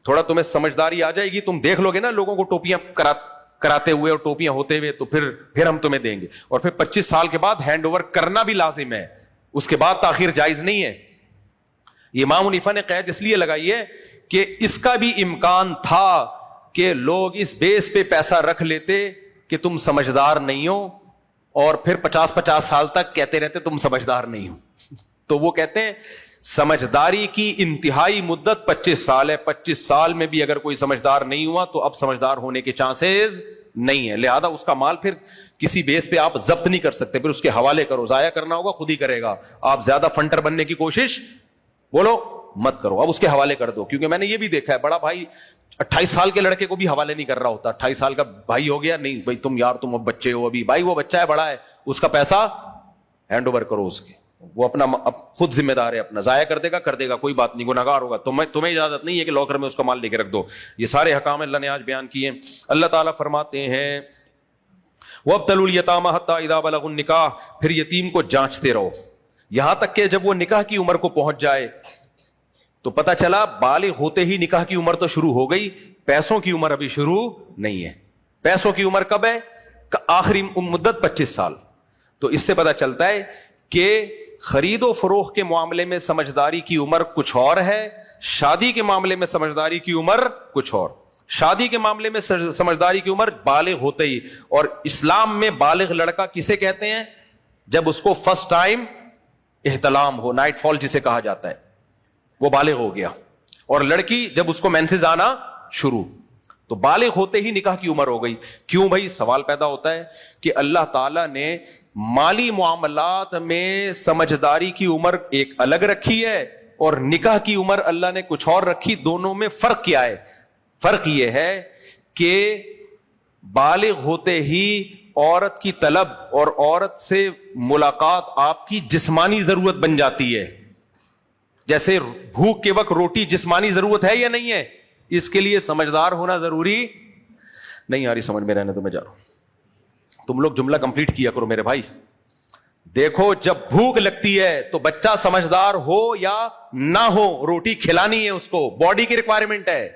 تھوڑا تمہیں سمجھداری آ جائے گی, تم دیکھ لو گے نا لوگوں کو ٹوپیاں کراتے ہوئے اور ٹوپیاں ہوتے ہوئے, تو پھر ہم تمہیں دیں گے. اور پھر 25 سال کے بعد ہینڈ اوور کرنا بھی لازم ہے, اس کے بعد تاخیر جائز نہیں ہے. یہ امام حنیفہ نے قید اس لیے لگائی ہے کہ اس کا بھی امکان تھا کہ لوگ اس بیس پہ پیسہ رکھ لیتے کہ تم سمجھدار نہیں ہو, اور پھر 50 سال تک کہتے رہتے تم سمجھدار نہیں ہو. تو وہ کہتے ہیں سمجھداری کی انتہائی مدت 25 سال ہے, 25 سال میں بھی اگر کوئی سمجھدار نہیں ہوا تو اب سمجھدار ہونے کے چانسز نہیں ہے. لہذا اس کا مال پھر کسی بیس پہ آپ ضبط نہیں کر سکتے, پھر اس کے حوالے کرو, ضائع کرنا ہوگا خود ہی کرے گا. آپ زیادہ فنٹر بننے کی کوشش بولو مت کرو, اب اس کے حوالے کر دو. کیونکہ میں نے یہ بھی دیکھا ہے, بڑا بھائی 28 سال کے لڑکے کو بھی حوالے نہیں کر رہا ہوتا. 28 سال کا بھائی ہو گیا, نہیں بھائی تم اب بچے ہو ابھی, بھائی وہ بچہ ہے بڑا ہے, اس کا پیسہ ہینڈ اوور کرو اس کے, وہ اپنا خود ذمہ دار ہے, اپنا ضائع کر دے گا کوئی بات نہیں, گناہگار ہوگا, تمہیں اجازت نہیں ہے کہ لاکر میں اس کا مال لے کے رکھ دو. یہ سارے حکام اللہ نے آج بیان کیے. اللہ تعالیٰ فرماتے ہیں وَابْتَلُوا الْيَتَامَىٰ حَتَّىٰ إِذَا بَلَغُوا النِّكَاحَ, پھر یتیم کو جانچتے رہو. یہاں تک کہ جب وہ نکاح کی عمر کو پہنچ جائے تو پتہ چلا بالغ ہوتے ہی نکاح کی عمر تو شروع ہو گئی, پیسوں کی عمر ابھی شروع نہیں ہے. پیسوں کی عمر کب ہے؟ آخری مدت 25 سال. تو اس سے پتہ چلتا ہے کہ خرید و فروخت کے معاملے میں سمجھداری کی عمر کچھ اور ہے, شادی کے معاملے میں سمجھداری کی عمر کچھ اور. شادی کے معاملے میں سمجھداری کی عمر بالغ ہوتے ہی, اور اسلام میں بالغ لڑکا کسے کہتے ہیں؟ جب اس کو فرسٹ ٹائم احتلام ہو, نائٹ فال جسے کہا جاتا ہے, وہ بالغ ہو گیا. اور لڑکی جب اس کو مینسز آنا شروع, تو بالغ ہوتے ہی نکاح کی عمر ہو گئی. کیوں بھائی؟ سوال پیدا ہوتا ہے کہ اللہ تعالیٰ نے مالی معاملات میں سمجھداری کی عمر ایک الگ رکھی ہے اور نکاح کی عمر اللہ نے کچھ اور رکھی. دونوں میں فرق کیا ہے؟ فرق یہ ہے کہ بالغ ہوتے ہی عورت کی طلب اور عورت سے ملاقات آپ کی جسمانی ضرورت بن جاتی ہے. جیسے بھوک کے وقت روٹی جسمانی ضرورت ہے یا نہیں ہے؟ اس کے لیے سمجھدار ہونا ضروری نہیں. آ رہی سمجھ میں؟ رہنے تو میں جا رہا ہوں. تم لوگ جملہ کمپلیٹ کیا کرو میرے بھائی. دیکھو, جب بھوک لگتی ہے تو بچہ سمجھدار ہو یا نہ ہو, روٹی کھلانی ہے اس کو, باڈی کی ریکوائرمنٹ ہے.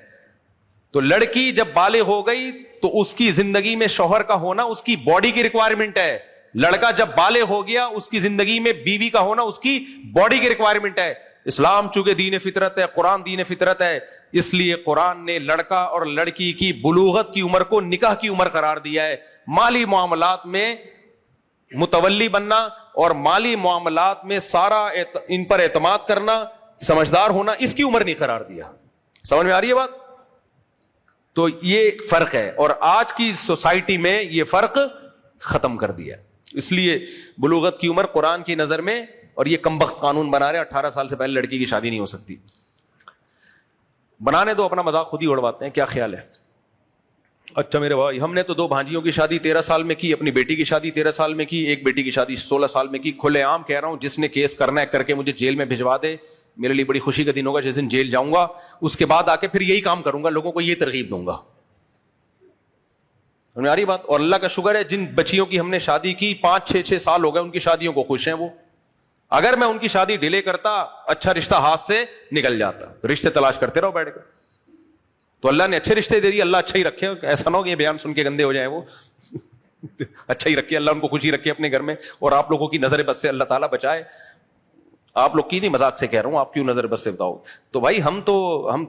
تو لڑکی جب بالغ ہو گئی تو اس کی زندگی میں شوہر کا ہونا اس کی باڈی کی ریکوائرمنٹ ہے. لڑکا جب بالغ ہو گیا اس کی زندگی میں بیوی کا ہونا اس کی باڈی کی ریکوائرمنٹ ہے. اسلام چونکہ دین فطرت ہے, قرآن دین فطرت ہے, اس لیے قرآن نے لڑکا اور لڑکی کی بلوغت کی عمر کو نکاح کی عمر قرار دیا ہے. مالی معاملات میں متولی بننا اور مالی معاملات میں سارا ان پر اعتماد کرنا, سمجھدار ہونا, اس کی عمر نہیں قرار دیا. سمجھ میں آ رہی ہے بات؟ تو یہ ایک فرق ہے, اور آج کی سوسائٹی میں یہ فرق ختم کر دیا. اس لیے بلوغت کی عمر قرآن کی نظر میں, اور یہ کم بخت قانون بنا رہے 18 سال سے پہلے لڑکی کی شادی نہیں ہو سکتی. بنانے دو, اپنا مذاق خود ہی اڑواتے ہیں. کیا خیال ہے؟ اچھا میرے بھائی, ہم نے تو 2 بھانجیوں کی شادی 13 سال میں کی, اپنی بیٹی کی شادی 13 سال میں کی, ایک بیٹی کی شادی 16 سال میں کی. کھلے عام کہہ رہا ہوں, جس نے کیس کرنا ہے کر کے مجھے جیل میں بھجوا دے. میرے لیے بڑی خوشی کا دن ہوگا جس دن جیل جاؤں گا. اس کے بعد آ کے پھر یہی کام کروں گا, لوگوں کو یہ ترغیب دوں گا. ہماری بات. اور اللہ کا شکر ہے جن بچیوں کی ہم نے شادی کی 5-6 سال ہو گئے, ان کی شادیوں کو خوش ہیں وہ. اگر میں ان کی شادی ڈیلے کرتا, اچھا رشتہ ہاتھ سے نکل جاتا. رشتے تلاش کرتے رہو بیٹھ کر. تو اللہ نے اچھے رشتے دے دیے, اللہ اچھا ہی رکھے. ایسا نہ ہو کہ یہ بیان سن کے گندے ہو جائیں وہ. اچھا ہی رکھے, اللہ ان کو خوشی رکھے اپنے گھر میں, اور آپ لوگوں کی نظر بد سے اللہ تعالیٰ بچائے. آپ لوگ کی نہیں, مذاق سے کہہ رہا ہوں, آپ کیوں نظر بد سے بتاؤ. تو بھائی ہم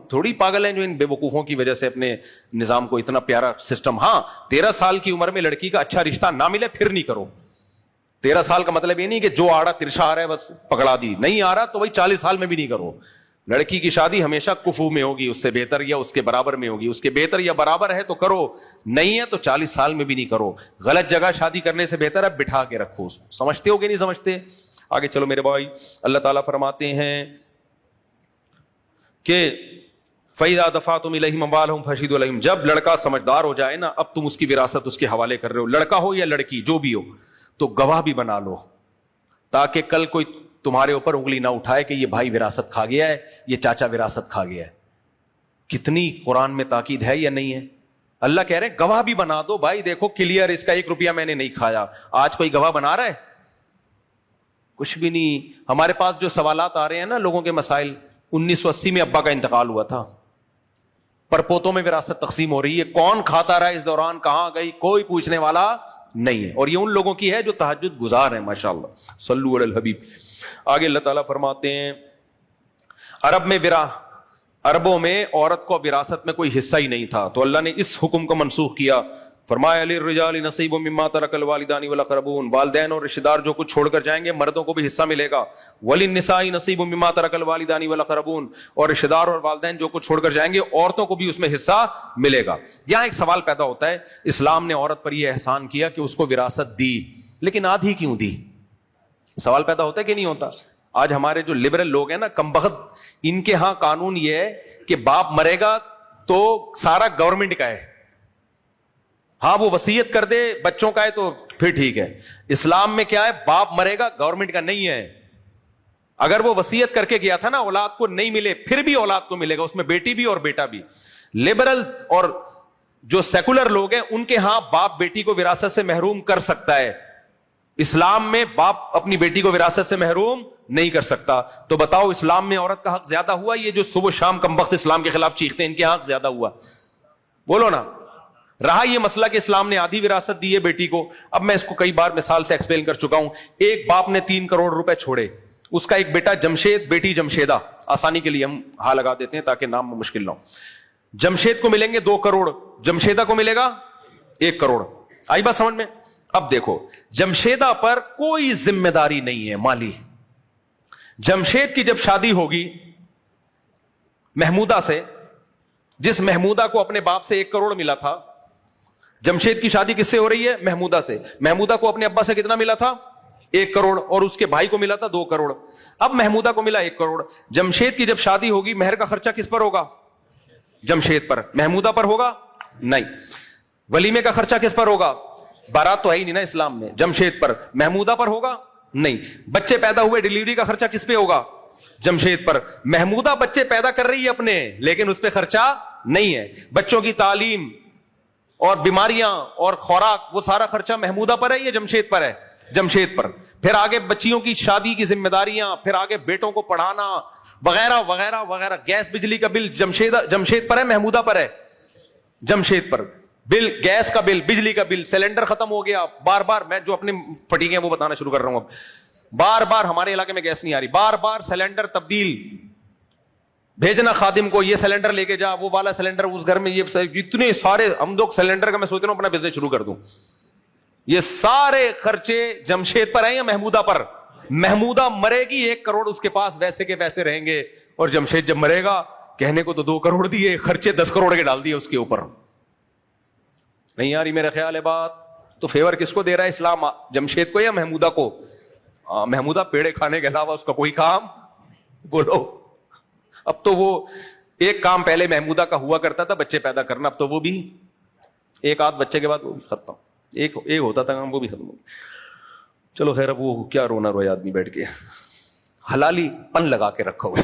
تھوڑی پاگل ہیں جو ان بے وقوفوں کی وجہ سے اپنے نظام کو اتنا پیارا سسٹم. ہاں 13 سال کی عمر میں لڑکی کا اچھا رشتہ نہ ملے پھر نہیں کرو. 13 سال کا مطلب یہ نہیں کہ جو آڑا ترشا آ رہا ہے بس پکڑا دی, نہیں آ رہا تو بھائی 40 سال میں بھی نہیں کرو. لڑکی کی شادی ہمیشہ کفو میں ہوگی, اس سے بہتر یا اس کے برابر میں ہوگی. اس کے بہتر یا برابر ہے تو کرو, نہیں ہے تو 40 سال میں بھی نہیں کرو. غلط جگہ شادی کرنے سے بہتر ہے بٹھا کے رکھو. سمجھتے ہو کہ نہیں سمجھتے؟ آگے چلو میرے بھائی. اللہ تعالیٰ فرماتے ہیں کہ فَإِذَا دَفَعْتُمْ إِلَيْهِمْ أَمْوَالَهُمْ فَأَشْهِدُوا عَلَيْهِمْ. جب لڑکا سمجھدار ہو جائے نا, اب تم اس کی وراثت اس کے حوالے کر رہے ہو, لڑکا ہو یا لڑکی جو بھی ہو, تو گواہ بھی بنا لو, تاکہ کل کوئی تمہارے اوپر انگلی نہ اٹھائے کہ یہ بھائی وراثت کھا گیا ہے, یہ چاچا وراثت کھا گیا ہے. کتنی قرآن میں تاکید ہے یا نہیں ہے؟ اللہ کہہ رہے ہیں گواہ بھی بنا دو. بھائی دیکھو کلیئر, اس کا 1 روپیہ میں نے نہیں کھایا. آج کوئی گواہ بنا رہا ہے؟ کچھ بھی نہیں. ہمارے پاس جو سوالات آ رہے ہیں نا لوگوں کے مسائل, 1980 میں ابا کا انتقال ہوا تھا, پرپوتوں میں وراثت تقسیم ہو رہی ہے, کون کھاتا رہا اس دوران, کہاں گئی, کوئی پوچھنے والا نہیں ہے. اور یہ ان لوگوں کی ہے جو تہجد گزار ہیں. ماشاءاللہ, صلو علی الحبیب. آگے اللہ تعالیٰ فرماتے ہیں عربوں میں عورت کو وراثت میں کوئی حصہ ہی نہیں تھا, تو اللہ نے اس حکم کو منسوخ کیا. فرمایا للرجال نصیب مما ترک الوالدان والاقربون. والدین اور رشتہ دار جو کچھ چھوڑ کر جائیں گے مردوں کو بھی حصہ ملے گا. وللنساء نصیب مما ترک الوالدان والاقربون. اور رشتہ دار اور والدین جو کچھ چھوڑ کر جائیں گے عورتوں کو بھی اس میں حصہ ملے گا. یہاں ایک سوال پیدا ہوتا ہے, اسلام نے عورت پر یہ احسان کیا کہ اس کو وراثت دی, لیکن آدھی کیوں دی؟ سوال پیدا ہوتا ہے کہ نہیں ہوتا؟ آج ہمارے جو لبرل لوگ ہیں نا, کمبخت, ان کے ہاں قانون یہ ہے کہ باپ مرے گا تو سارا گورنمنٹ کا ہے. ہاں وہ وصیت کر دے بچوں کا ہے تو پھر ٹھیک ہے. اسلام میں کیا ہے, باپ مرے گا گورنمنٹ کا نہیں ہے. اگر وہ وصیت کر کے گیا تھا نا اولاد کو نہیں ملے, پھر بھی اولاد کو ملے گا, اس میں بیٹی بھی اور بیٹا بھی. لبرل اور جو سیکولر لوگ ہیں ان کے ہاں باپ بیٹی کو وراثت سے محروم کر سکتا ہے, اسلام میں باپ اپنی بیٹی کو وراثت سے محروم نہیں کر سکتا. تو بتاؤ اسلام میں عورت کا حق زیادہ ہوا؟ یہ جو صبح شام کم وقت اسلام کے خلاف چیختے ہیں ان کے حق زیادہ ہوا؟ بولو نا. رہا یہ مسئلہ کہ اسلام نے آدھی وراثت دی ہے بیٹی کو. اب میں اس کو کئی بار مثال سے ایکسپلین کر چکا ہوں. ایک باپ نے 3 کروڑ روپے چھوڑے, اس کا ایک بیٹا جمشید, بیٹی جمشیدہ, آسانی کے لیے ہم ہاں لگا دیتے ہیں تاکہ نام میں مشکل نہ ہو. جمشید کو ملیں گے 2 کروڑ, جمشیدہ کو ملے گا 1 کروڑ. آئی بات سمجھ میں؟ اب دیکھو, جمشیدہ پر کوئی ذمہ داری نہیں ہے مالی. جمشید کی جب شادی ہوگی محمودہ سے, جس محمودہ کو اپنے باپ سے 1 کروڑ ملا تھا, جمشید کی شادی کس سے ہو رہی ہے؟ محمودہ سے. محمودہ کو اپنے ابا سے کتنا ملا تھا؟ 1 کروڑ, اور اس کے بھائی کو ملا تھا 2 کروڑ. اب محمودہ کو ملا 1 کروڑ. جمشید کی جب شادی ہوگی مہر کا خرچہ کس پر ہوگا؟ جمشید پر. محمودہ پر ہوگا؟ نہیں. ولیمے کا خرچہ کس پر ہوگا؟ بارات تو ہے ہی نہیں نا اسلام میں. جمشید پر. محمودہ پر ہوگا؟ نہیں. بچے پیدا ہوئے, ڈلیوری کا خرچہ کس پہ ہوگا؟ جمشید پر. محمودہ بچے پیدا کر رہی ہے اپنے, لیکن اس پہ خرچہ نہیں ہے. بچوں کی تعلیم اور بیماریاں اور خوراک, وہ سارا خرچہ محمودہ پر ہے یا جمشید پر ہے؟ جمشید پر. پھر آگے بچیوں کی شادی کی ذمہ داریاں, پھر آگے بیٹوں کو پڑھانا وغیرہ وغیرہ وغیرہ. گیس بجلی کا بل جمشید پر ہے محمودہ پر ہے؟ جمشید پر. بل, گیس کا بل, بجلی کا بل, سلنڈر ختم ہو گیا, بار بار میں جو اپنے پھٹی ہیں وہ بتانا شروع کر رہا ہوں. اب بار بار ہمارے علاقے میں گیس نہیں آ رہی, بار بار سلنڈر تبدیل, بھیجنا خادم کو, یہ سلنڈر لے کے جا, وہ والا سلنڈر اس گھر میں, یہ اتنے سارے ہم لوگ سلنڈر کا میں سوچ رہا ہوں اپنا بزنس شروع کر دوں. یہ سارے خرچے جمشید پر ہیں یا محمودہ پر؟ محمودہ مرے گی 1 کروڑ اس کے پاس ویسے کے ویسے رہیں گے, اور جمشید جب مرے گا کہنے کو تو 2 کروڑ دیے, خرچے 10 کروڑ کے ڈال دیے اس کے اوپر. نہیں آ رہی میرا خیال ہے بات؟ تو فیور کس کو دے رہا ہے اسلام, جمشید کو یا محمودہ کو؟ محمودہ پیڑے کھانے کے علاوہ اس کا کوئی کام بولو. اب تو وہ ایک کام پہلے محمودہ کا ہوا کرتا تھا, بچے پیدا کرنا, اب تو وہ بھی 1 آدھ بچے کے بعد وہ بھی ختم. ایک ہوتا تھا کام, وہ بھی ختم ہو گیا. چلو خیر, اب وہ کیا رونا روئے آدمی بیٹھ کے, حلالی پن لگا کے رکھا ہوا.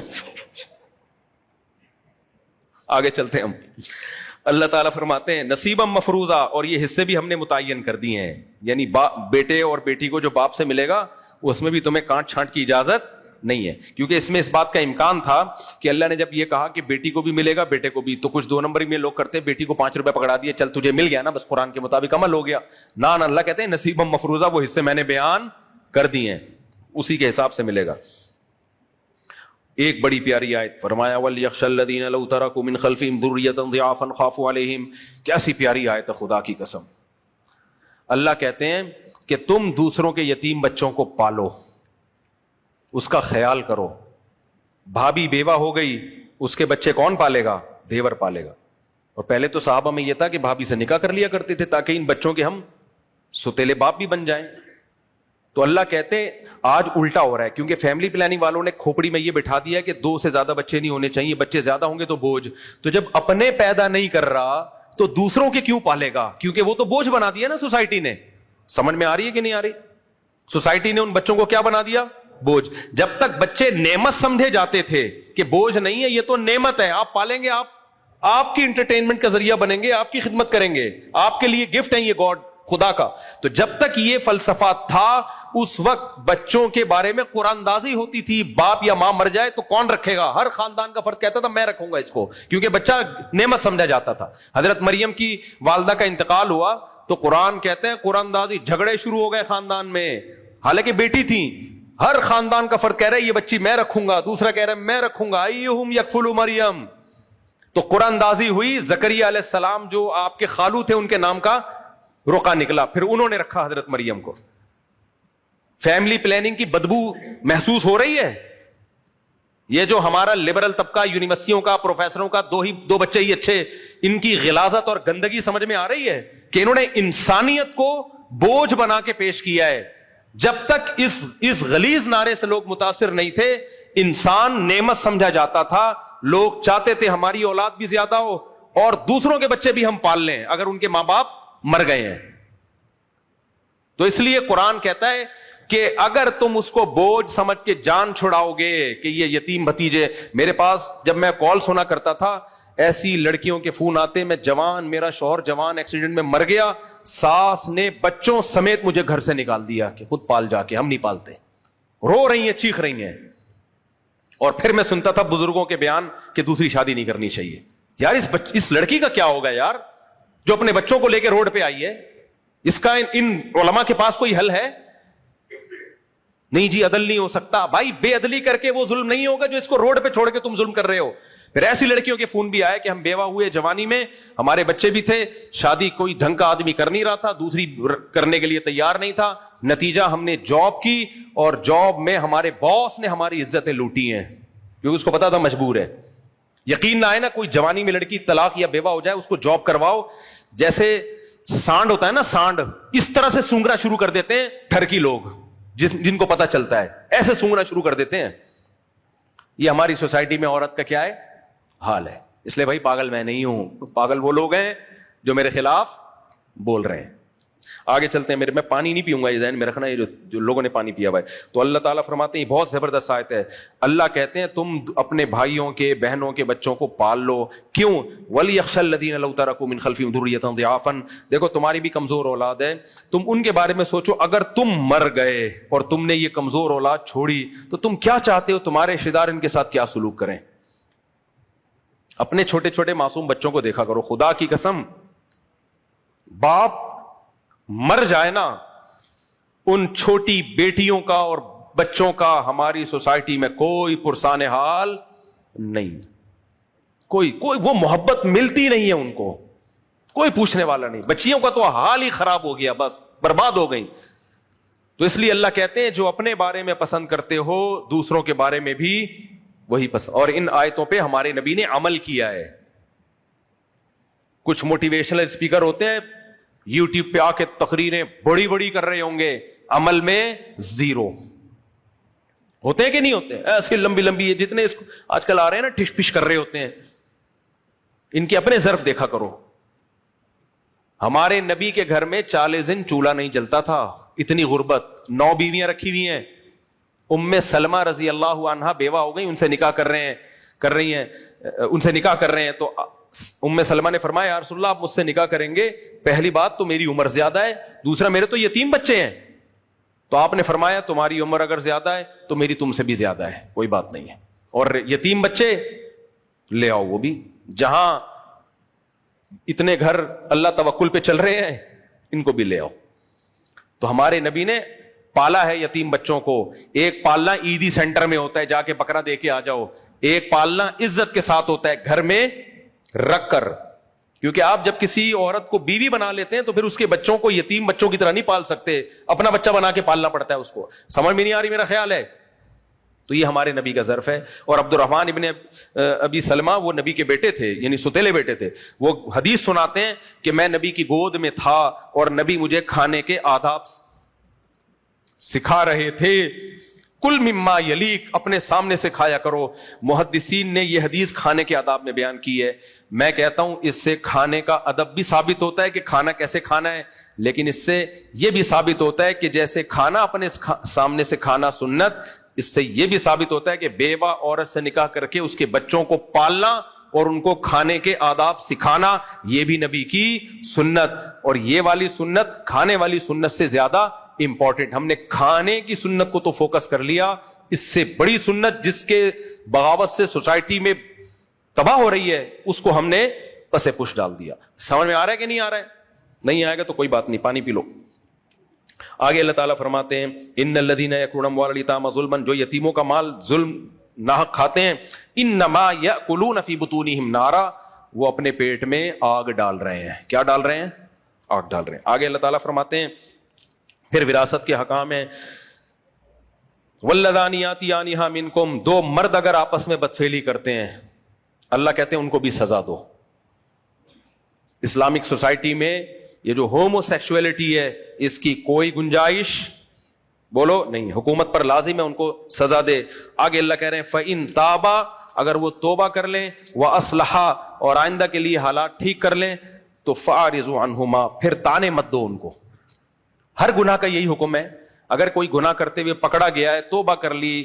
آگے چلتے ہیں ہم. اللہ تعالیٰ فرماتے ہیں نصیباً مفروضہ, اور یہ حصے بھی ہم نے متعین کر دیے ہیں. یعنی بیٹے اور بیٹی کو جو باپ سے ملے گا اس میں بھی تمہیں کانٹ چھانٹ کی اجازت نہیں ہے, کیونکہ اس میں اس بات کا امکان تھا کہ اللہ نے جب یہ کہا کہ بیٹی کو بھی ملے گا بیٹے کو بھی, تو کچھ 2 نمبری میں لوگ کرتے, بیٹی کو 5 روپے پکڑا دیے, چل تجھے مل گیا نا, بس قرآن کے مطابق عمل ہو گیا. نہ اللہ کہتے ہیں نصیباً مفروضہ, وہ حصے میں نے بیان کر دیے ہیں, اسی کے حساب سے ملے گا. ایک بڑی پیاری آیت فرمایا وَلْيَخْشَ الَّذِينَ لَوْ تَرَكُوا مِنْ خَلْفِهِمْ ذُرِّيَّةً ضِعَافًا خَافُوا عَلَيْهِمْ. کیسی پیاری آیت ہے, خدا کی قسم. اللہ کہتے ہیں کہ تم دوسروں کے یتیم بچوں کو پالو, اس کا خیال کرو. بھابھی بیوہ ہو گئی, اس کے بچے کون پالے گا؟ دیور پالے گا. اور پہلے تو صحابہ میں یہ تھا کہ بھابھی سے نکاح کر لیا کرتے تھے تاکہ ان بچوں کے ہم ستیلے باپ بھی بن جائیں. تو اللہ کہتے ہیں آج الٹا ہو رہا ہے, کیونکہ فیملی پلاننگ والوں نے کھوپڑی میں یہ بٹھا دیا کہ 2 سے زیادہ بچے نہیں ہونے چاہیے, بچے زیادہ ہوں گے تو بوجھ. تو جب اپنے پیدا نہیں کر رہا تو دوسروں کے کیوں پالے گا؟ کیونکہ وہ تو بوجھ بنا دیا نا سوسائٹی نے. سمجھ میں آ رہی ہے کہ نہیں آ رہی؟ سوسائٹی نے ان بچوں کو کیا بنا دیا؟ بوجھ. جب تک بچے نعمت سمجھے جاتے تھے کہ بوجھ نہیں ہے, یہ تو نعمت ہے, آپ پالیں گے, آپ کی انٹرٹینمنٹ کا ذریعہ بنیں گے, آپ کی خدمت کریں گے, آپ کے لیے گفٹ ہے یہ گاڈ خدا کا. تو جب تک یہ فلسفہ تھا اس وقت بچوں کے بارے میں قرآن اندازی ہوتی تھی. باپ یا ماں مر جائے تو کون رکھے گا؟ ہر خاندان کا فرد کہتا تھا میں رکھوں گا اس کو, کیونکہ بچہ نعمت سمجھا جاتا تھا. حضرت مریم کی والدہ کا انتقال ہوا تو قرآن کہتے ہیں قرآن اندازی جھگڑے شروع ہو گئے خاندان میں, حالانکہ بیٹی تھی. ہر خاندان کا فرد کہہ رہا ہے یہ بچی میں رکھوں گا, دوسرا کہہ رہا ہے میں رکھوں گا. ایہم یکفل مریم. تو قرآن اندازی ہوئی, زکریا علیہ السلام جو آپ کے خالو تھے ان کے نام کا رقعہ نکلا, پھر انہوں نے رکھا حضرت مریم کو. فیملی پلاننگ کی بدبو محسوس ہو رہی ہے. یہ جو ہمارا لبرل طبقہ, یونیورسٹیوں کا, پروفیسروں کا 2 بچے ہی اچھے, ان کی غلاظت اور گندگی سمجھ میں آ رہی ہے کہ انہوں نے انسانیت کو بوجھ بنا کے پیش کیا ہے. جب تک اس غلیظ نعرے سے لوگ متاثر نہیں تھے, انسان نعمت سمجھا جاتا تھا. لوگ چاہتے تھے ہماری اولاد بھی زیادہ ہو اور دوسروں کے بچے بھی ہم پال لیں اگر ان کے ماں باپ مر گئے ہیں. تو اس لیے قرآن کہتا ہے کہ اگر تم اس کو بوجھ سمجھ کے جان چھڑاؤ گے کہ یہ یتیم بھتیجے. میرے پاس جب میں کال سنا کرتا تھا ایسی لڑکیوں کے فون آتے, میں جوان, میرا شوہر جوان ایکسیڈنٹ میں مر گیا, ساس نے بچوں سمیت مجھے گھر سے نکال دیا کہ خود پال جا کے, ہم نہیں پالتے. رو رہی ہیں, چیخ رہی ہیں. اور پھر میں سنتا تھا بزرگوں کے بیان کہ دوسری شادی نہیں کرنی چاہیے. یار اس لڑکی کا کیا ہوگا یار, جو اپنے بچوں کو لے کے روڈ پہ آئی ہے؟ اس کا ان علماء کے پاس کوئی حل ہے؟ نہیں جی, عدل نہیں ہو سکتا. بھائی بے عدلی کر کے وہ ظلم نہیں ہوگا جو اس کو روڈ پہ چھوڑ کے تم ظلم کر رہے ہو. پھر ایسی لڑکیوں کے فون بھی آئے کہ ہم بیوہ ہوئے جوانی میں, ہمارے بچے بھی تھے, شادی کوئی ڈھنگ کا آدمی کر نہیں رہا تھا, دوسری کرنے کے لیے تیار نہیں تھا, نتیجہ ہم نے جاب کی اور جاب میں ہمارے باس نے ہماری عزتیں لوٹی ہیں کیونکہ اس کو پتا تھا مجبور ہے. یقین نہ آئے نا, کوئی جوانی میں لڑکی طلاق یا بیوہ ہو جائے, اس کو جاب کرواؤ, جیسے سانڈ ہوتا ہے نا سانڈ, اس طرح سے سونگنا شروع کر دیتے ہیں ٹھرکی لوگ جن کو پتا چلتا ہے, ایسے سونگنا شروع کر دیتے ہیں. یہ ہماری سوسائٹی میں عورت کا کیا ہے حال ہے. اس لیے بھائی پاگل میں نہیں ہوں, پاگل وہ لوگ ہیں جو میرے خلاف بول رہے ہیں. آگے چلتے ہیں. میں پانی نہیں پیوں گا, یہ ذہن میں رکھنا, یہ جو لوگوں نے پانی پیا ہوا ہے. تو اللہ تعالیٰ فرماتے ہیں, یہ بہت زبردست آیت ہے. اللہ کہتے ہیں تم اپنے بھائیوں کے بہنوں کے بچوں کو پال لو. کیوں؟ وَلْيَخْشَ الَّذِينَ لَوْ تَرَكُوا مِنْ خَلْفِهِمْ ذُرِّيَّةً ضِعَافًا. دیکھو تمہاری بھی کمزور اولاد ہے, تم ان کے بارے میں سوچو, اگر تم مر گئے اور تم نے یہ کمزور اولاد چھوڑی تو تم کیا چاہتے ہو تمہارے رشتہ دار ان کے ساتھ کیا سلوک کریں؟ اپنے چھوٹے چھوٹے معصوم بچوں کو دیکھا کرو. خدا کی قسم, باپ مر جائے نا, ان چھوٹی بیٹیوں کا اور بچوں کا ہماری سوسائٹی میں کوئی پرسان حال نہیں, کوئی وہ محبت ملتی نہیں ہے ان کو, کوئی پوچھنے والا نہیں. بچیوں کا تو حال ہی خراب ہو گیا, بس برباد ہو گئی. تو اس لیے اللہ کہتے ہیں جو اپنے بارے میں پسند کرتے ہو دوسروں کے بارے میں بھی وہی پسند. اور ان آیتوں پہ ہمارے نبی نے عمل کیا ہے. کچھ موٹیویشنل اسپیکر ہوتے ہیں, یوٹیوب پہ آ کے تقریریں بڑی بڑی کر رہے ہوں گے, عمل میں زیرو. ہوتے ہیں کہ نہیں ہوتے؟ ایسے لمبی لمبی جتنے آج کل آ رہے ہیں نا, ٹش پش کر رہے ہوتے ہیں. ان کے اپنے ظرف دیکھا کرو. ہمارے نبی کے گھر میں 40 دن چولہا نہیں جلتا تھا, اتنی غربت. 9 بیویاں رکھی ہوئی ہیں. ام سلمہ رضی اللہ عنہا بیوہ ہو گئی, ان سے نکاح کر رہی ہیں. تو ام سلمہ نے فرمایا یا رسول اللہ آپ مجھ سے نکاح کریں گے, پہلی بات تو میری عمر زیادہ ہے, دوسرا میرے تو یتیم بچے ہیں. تو آپ نے فرمایا تمہاری عمر اگر زیادہ ہے تو میری تم سے بھی زیادہ ہے, کوئی بات نہیں ہے, اور یتیم بچے لے آؤ, وہ بھی جہاں اتنے گھر اللہ توکل پہ چل رہے ہیں ان کو بھی لے آؤ. تو ہمارے نبی نے پالا ہے یتیم بچوں کو. ایک پالنا عیدی سینٹر میں ہوتا ہے, جا کے بکرا دے کے آ جاؤ. ایک پالنا عزت کے ساتھ ہوتا ہے, گھر میں رکھ کر. کیونکہ آپ جب کسی عورت کو بیوی بنا لیتے ہیں تو پھر اس کے بچوں کو یتیم بچوں کی طرح نہیں پال سکتے, اپنا بچہ بنا کے پالنا پڑتا ہے اس کو. سمجھ میں نہیں آ رہی میرا خیال ہے؟ تو یہ ہمارے نبی کا ظرف ہے. اور عبد الرحمن ابن ابی سلمہ وہ نبی کے بیٹے تھے, یعنی ستیلے بیٹے تھے. وہ حدیث سناتے ہیں کہ میں نبی کی گود میں تھا اور نبی مجھے کھانے کے آداب سکھا رہے تھے. کل مما یلیک, اپنے سامنے سے کھایا کرو. محدثین نے یہ حدیث کھانے کے آداب میں بیان کی ہے. میں کہتا ہوں اس سے کھانے کا ادب بھی ثابت ہوتا ہے کہ کھانا کیسے کھانا ہے, لیکن اس سے یہ بھی ثابت ہوتا ہے کہ جیسے کھانا اپنے سامنے سے کھانا سنت, اس سے یہ بھی ثابت ہوتا ہے کہ بیوہ عورت سے نکاح کر کے اس کے بچوں کو پالنا اور ان کو کھانے کے آداب سکھانا یہ بھی نبی کی سنت. اور یہ والی سنت کھانے والی سنت سے زیادہ امپورٹنٹ. ہم نے کھانے کی سنت کو تو فوکس کر لیا, اس سے بڑی سنت جس کے بغاوت سے سوسائٹی میں تباہ ہو رہی ہے اس کو ہم نے پسے پش ڈال دیا. سمجھ میں آ رہا ہے کہ نہیں آ رہا ہے؟ نہیں آئے گا تو کوئی بات نہیں, پانی پی لو. آگے اللہ تعالیٰ فرماتے ہیں ان الذین یأکلون اموال الیتامی ظلما, جو یتیموں کا مال ظلم ناحق کھاتے ہیں, انما یأکلون فی بطونہم نارا, وہ اپنے پیٹ میں آگ ڈال رہے ہیں. کیا ڈال رہے ہیں؟ آگ ڈال رہے ہیں. آگے اللہ تعالیٰ فرماتے ہیں پھر وراثت کے حکام ہیں, واللذان یاتیانھا منکم, 2 مرد اگر آپس میں بدفعلی کرتے ہیں اللہ کہتے ہیں ان کو بھی سزا دو. اسلامک سوسائٹی میں یہ جو ہومو سیکشولیٹی ہے اس کی کوئی گنجائش بولو نہیں, حکومت پر لازم ہے ان کو سزا دے. آگے اللہ کہہ رہے ہیں فَإِن تَابَا, اگر وہ توبہ کر لیں, وَأَصْلَحَا, اور آئندہ کے لیے حالات ٹھیک کر لیں, تو فَأَعْرِضُوا عَنْهُمَا, پھر تانے مت دو ان کو. ہر گناہ کا یہی حکم ہے. اگر کوئی گناہ کرتے ہوئے پکڑا گیا ہے, توبہ کر لی,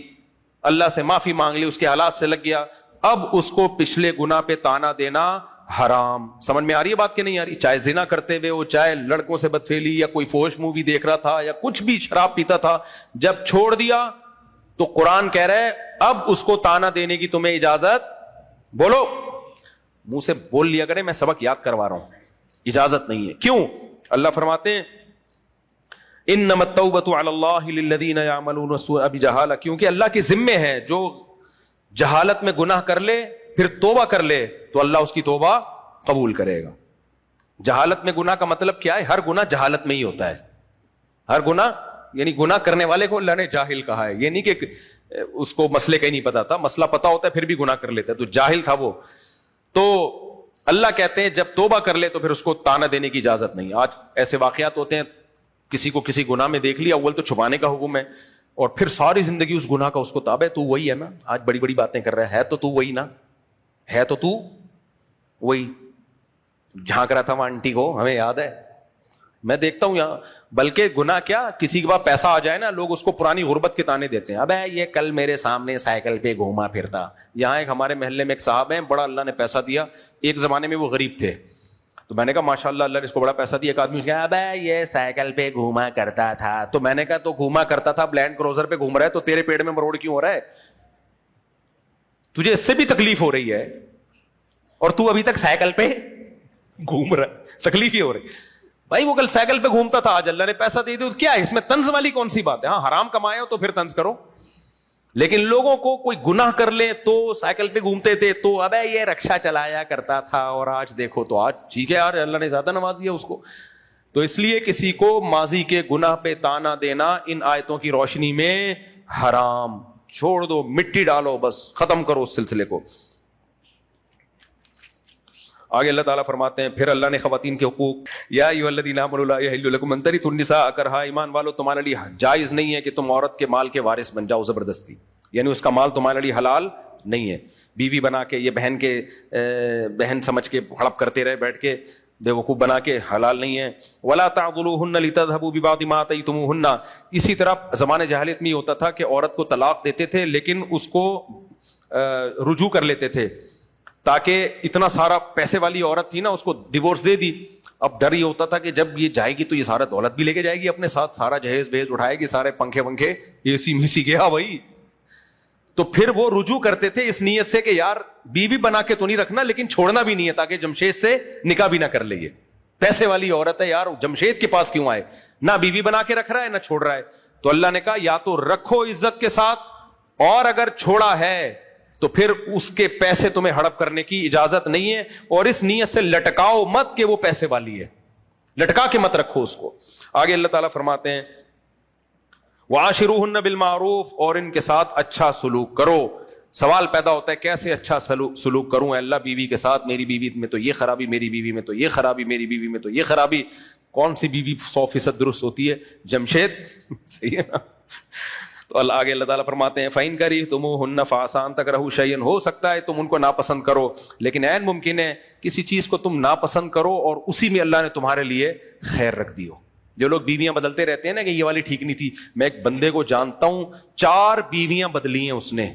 اللہ سے معافی مانگ لی, اس کے حالات سے لگ گیا, اب اس کو پچھلے گناہ پہ تانا دینا حرام. سمجھ میں آ رہی ہے بات کہ نہیں آ رہی؟ چاہے زنا کرتے ہوئے ہو, چاہے لڑکوں سے بدفعلی یا کوئی فوش مووی دیکھ رہا تھا یا کچھ بھی شراب پیتا تھا, جب چھوڑ دیا تو قرآن کہہ رہا ہے اب اس کو تانا دینے کی تمہیں اجازت, بولو منہ سے بول لیا کرے میں سبق یاد کروا رہا ہوں, اجازت نہیں ہے. کیوں؟ اللہ فرماتے ہیں انما التوبۃ علی اللہ للذین یعملون السوء بجہالہ, کیونکہ اللہ کے ذمے ہے جو جہالت میں گناہ کر لے پھر توبہ کر لے تو اللہ اس کی توبہ قبول کرے گا. جہالت میں گناہ کا مطلب کیا ہے؟ ہر گناہ جہالت میں ہی ہوتا ہے. ہر گناہ یعنی گناہ کرنے والے کو اللہ نے جاہل کہا ہے. یہ نہیں کہ اس کو مسئلے کا ہی نہیں پتا تھا, مسئلہ پتا ہوتا ہے پھر بھی گناہ کر لیتا ہے, تو جاہل تھا وہ. تو اللہ کہتے ہیں جب توبہ کر لے تو پھر اس کو تانا دینے کی اجازت نہیں. آج ایسے واقعات ہوتے ہیں, کسی کو کسی گناہ میں دیکھ لیا, اول تو چھپانے کا حکم ہے اور پھر ساری زندگی اس گناہ کا اس کو تاب ہے. تو وہی ہے نا, آج بڑی بڑی باتیں کر رہا ہے تو وہی نا, ہے تو وہی جھانک رہا تھا وہاں آنٹی کو, ہمیں یاد ہے. میں دیکھتا ہوں یہاں, بلکہ گناہ کیا, کسی کے پاس پیسہ آ جائے نا لوگ اس کو پرانی غربت کے تانے دیتے ہیں. اب یہ کل میرے سامنے سائیکل پہ گھوما پھرتا. یہاں ایک ہمارے محلے میں ایک صاحب ہیں, بڑا اللہ نے پیسہ دیا. ایک زمانے میں وہ غریب تھے, تو میں نے کہا ماشاء اللہ اللہ نے اس کو بڑا پیسہ دیا. ایک آدمی نے کہا اب یہ سائیکل پہ گھوما کرتا تھا. تو میں نے کہا تو گھوما کرتا تھا, اب لینڈ کروزر پہ گھوم رہا ہے تو تیرے پیٹ میں مروڑ کیوں ہو رہا ہے؟ تجھے اس سے بھی تکلیف ہو رہی ہے اور تو ابھی تک سائیکل پہ گھوم رہا ہے, تکلیف ہی ہو رہی. بھائی وہ کل سائیکل پہ گھومتا تھا, آج اللہ نے پیسہ دے دیا, کیا ہے اس میں طنز والی کون سی بات ہے؟ ہاں حرام کمائے ہو تو پھر طنز کرو, لیکن لوگوں کو کوئی گناہ کر لے تو سائیکل پہ گھومتے تھے تو اب یہ رکشا چلایا کرتا تھا اور آج دیکھو تو آج ٹھیک ہے یار اللہ نے زیادہ نواز دیا اس کو. تو اس لیے کسی کو ماضی کے گناہ پہ تانا دینا ان آیتوں کی روشنی میں حرام. چھوڑ دو, مٹی ڈالو, بس ختم کرو اس سلسلے کو. آگے اللہ تعالیٰ فرماتے ہیں پھر اللہ نے خواتین کے حقوق, یا ایھا الذین آمنوا لا یحل لکم ان ترثوا النساء کرہا, ایمان والو تمہارے لیے جائز نہیں ہے کہ تم عورت کے مال کے وارث بن جاؤ زبردستی, یعنی اس کا مال تمہارے لیے حلال نہیں ہے. بیوی بنا کے, یہ بہن سمجھ کے ہڑپ کرتے رہے بیٹھ کے, بے وقوف بنا کے, حلال نہیں ہے. ولا تعضلوهن لتذهبوا ببعض ما آتيتموهن, اسی طرح زمانے جاہلیت میں یہ ہوتا تھا کہ عورت کو طلاق دیتے تھے لیکن اس کو رجوع کر لیتے تھے, تاکہ اتنا سارا پیسے والی عورت تھی نا اس کو ڈیورس دے دی. اب ڈر یہ ہوتا تھا کہ جب یہ جائے گی تو یہ سارا دولت بھی لے کے جائے گی اپنے ساتھ, سارا جہیز بہیز اٹھائے گی, سارے پنکھے ونکھے اے سی میسی گیا بھائی. تو پھر وہ رجوع کرتے تھے اس نیت سے کہ یار بیوی بنا کے تو نہیں رکھنا لیکن چھوڑنا بھی نہیں ہے, تاکہ جمشید سے نکاح بھی نہ کر لے. یہ پیسے والی عورت ہے یار, جمشید کے پاس کیوں آئے, نہ بیوی بنا کے رکھ رہا ہے نہ چھوڑ رہا ہے. تو اللہ نے کہا یا تو رکھو عزت کے ساتھ, اور اگر چھوڑا ہے تو پھر اس کے پیسے تمہیں ہڑپ کرنے کی اجازت نہیں ہے, اور اس نیت سے لٹکاؤ مت کہ وہ پیسے والی ہے, لٹکا کے مت رکھو اس کو. آگے اللہ تعالیٰ فرماتے ہیں وعاشروہن بالمعروف, اور ان کے ساتھ اچھا سلوک کرو. سوال پیدا ہوتا ہے کیسے اچھا سلوک کروں اے اللہ بیوی کے ساتھ, میری بیوی میں تو یہ خرابی, میری بیوی میں تو یہ خرابی, میری بیوی میں تو یہ خرابی. کون سی بیوی 100% درست ہوتی ہے؟ جمشید صحیح ہے نا. تو آگے اللہ تعالیٰ فرماتے ہیں فَإِن كَرِهْتُمُوهُنَّ فَعَسَىٰ أَن تَكْرَهُوا شَيْئًا, ہو سکتا ہے تم ان کو ناپسند کرو لیکن عین ممکن ہے کسی چیز کو تم ناپسند کرو اور اسی میں اللہ نے تمہارے لیے خیر رکھ دی ہو. جو لوگ بیویاں بدلتے رہتے ہیں نا کہ یہ والی ٹھیک نہیں تھی, میں ایک بندے کو جانتا ہوں 4 بیویاں بدلی ہیں اس نے,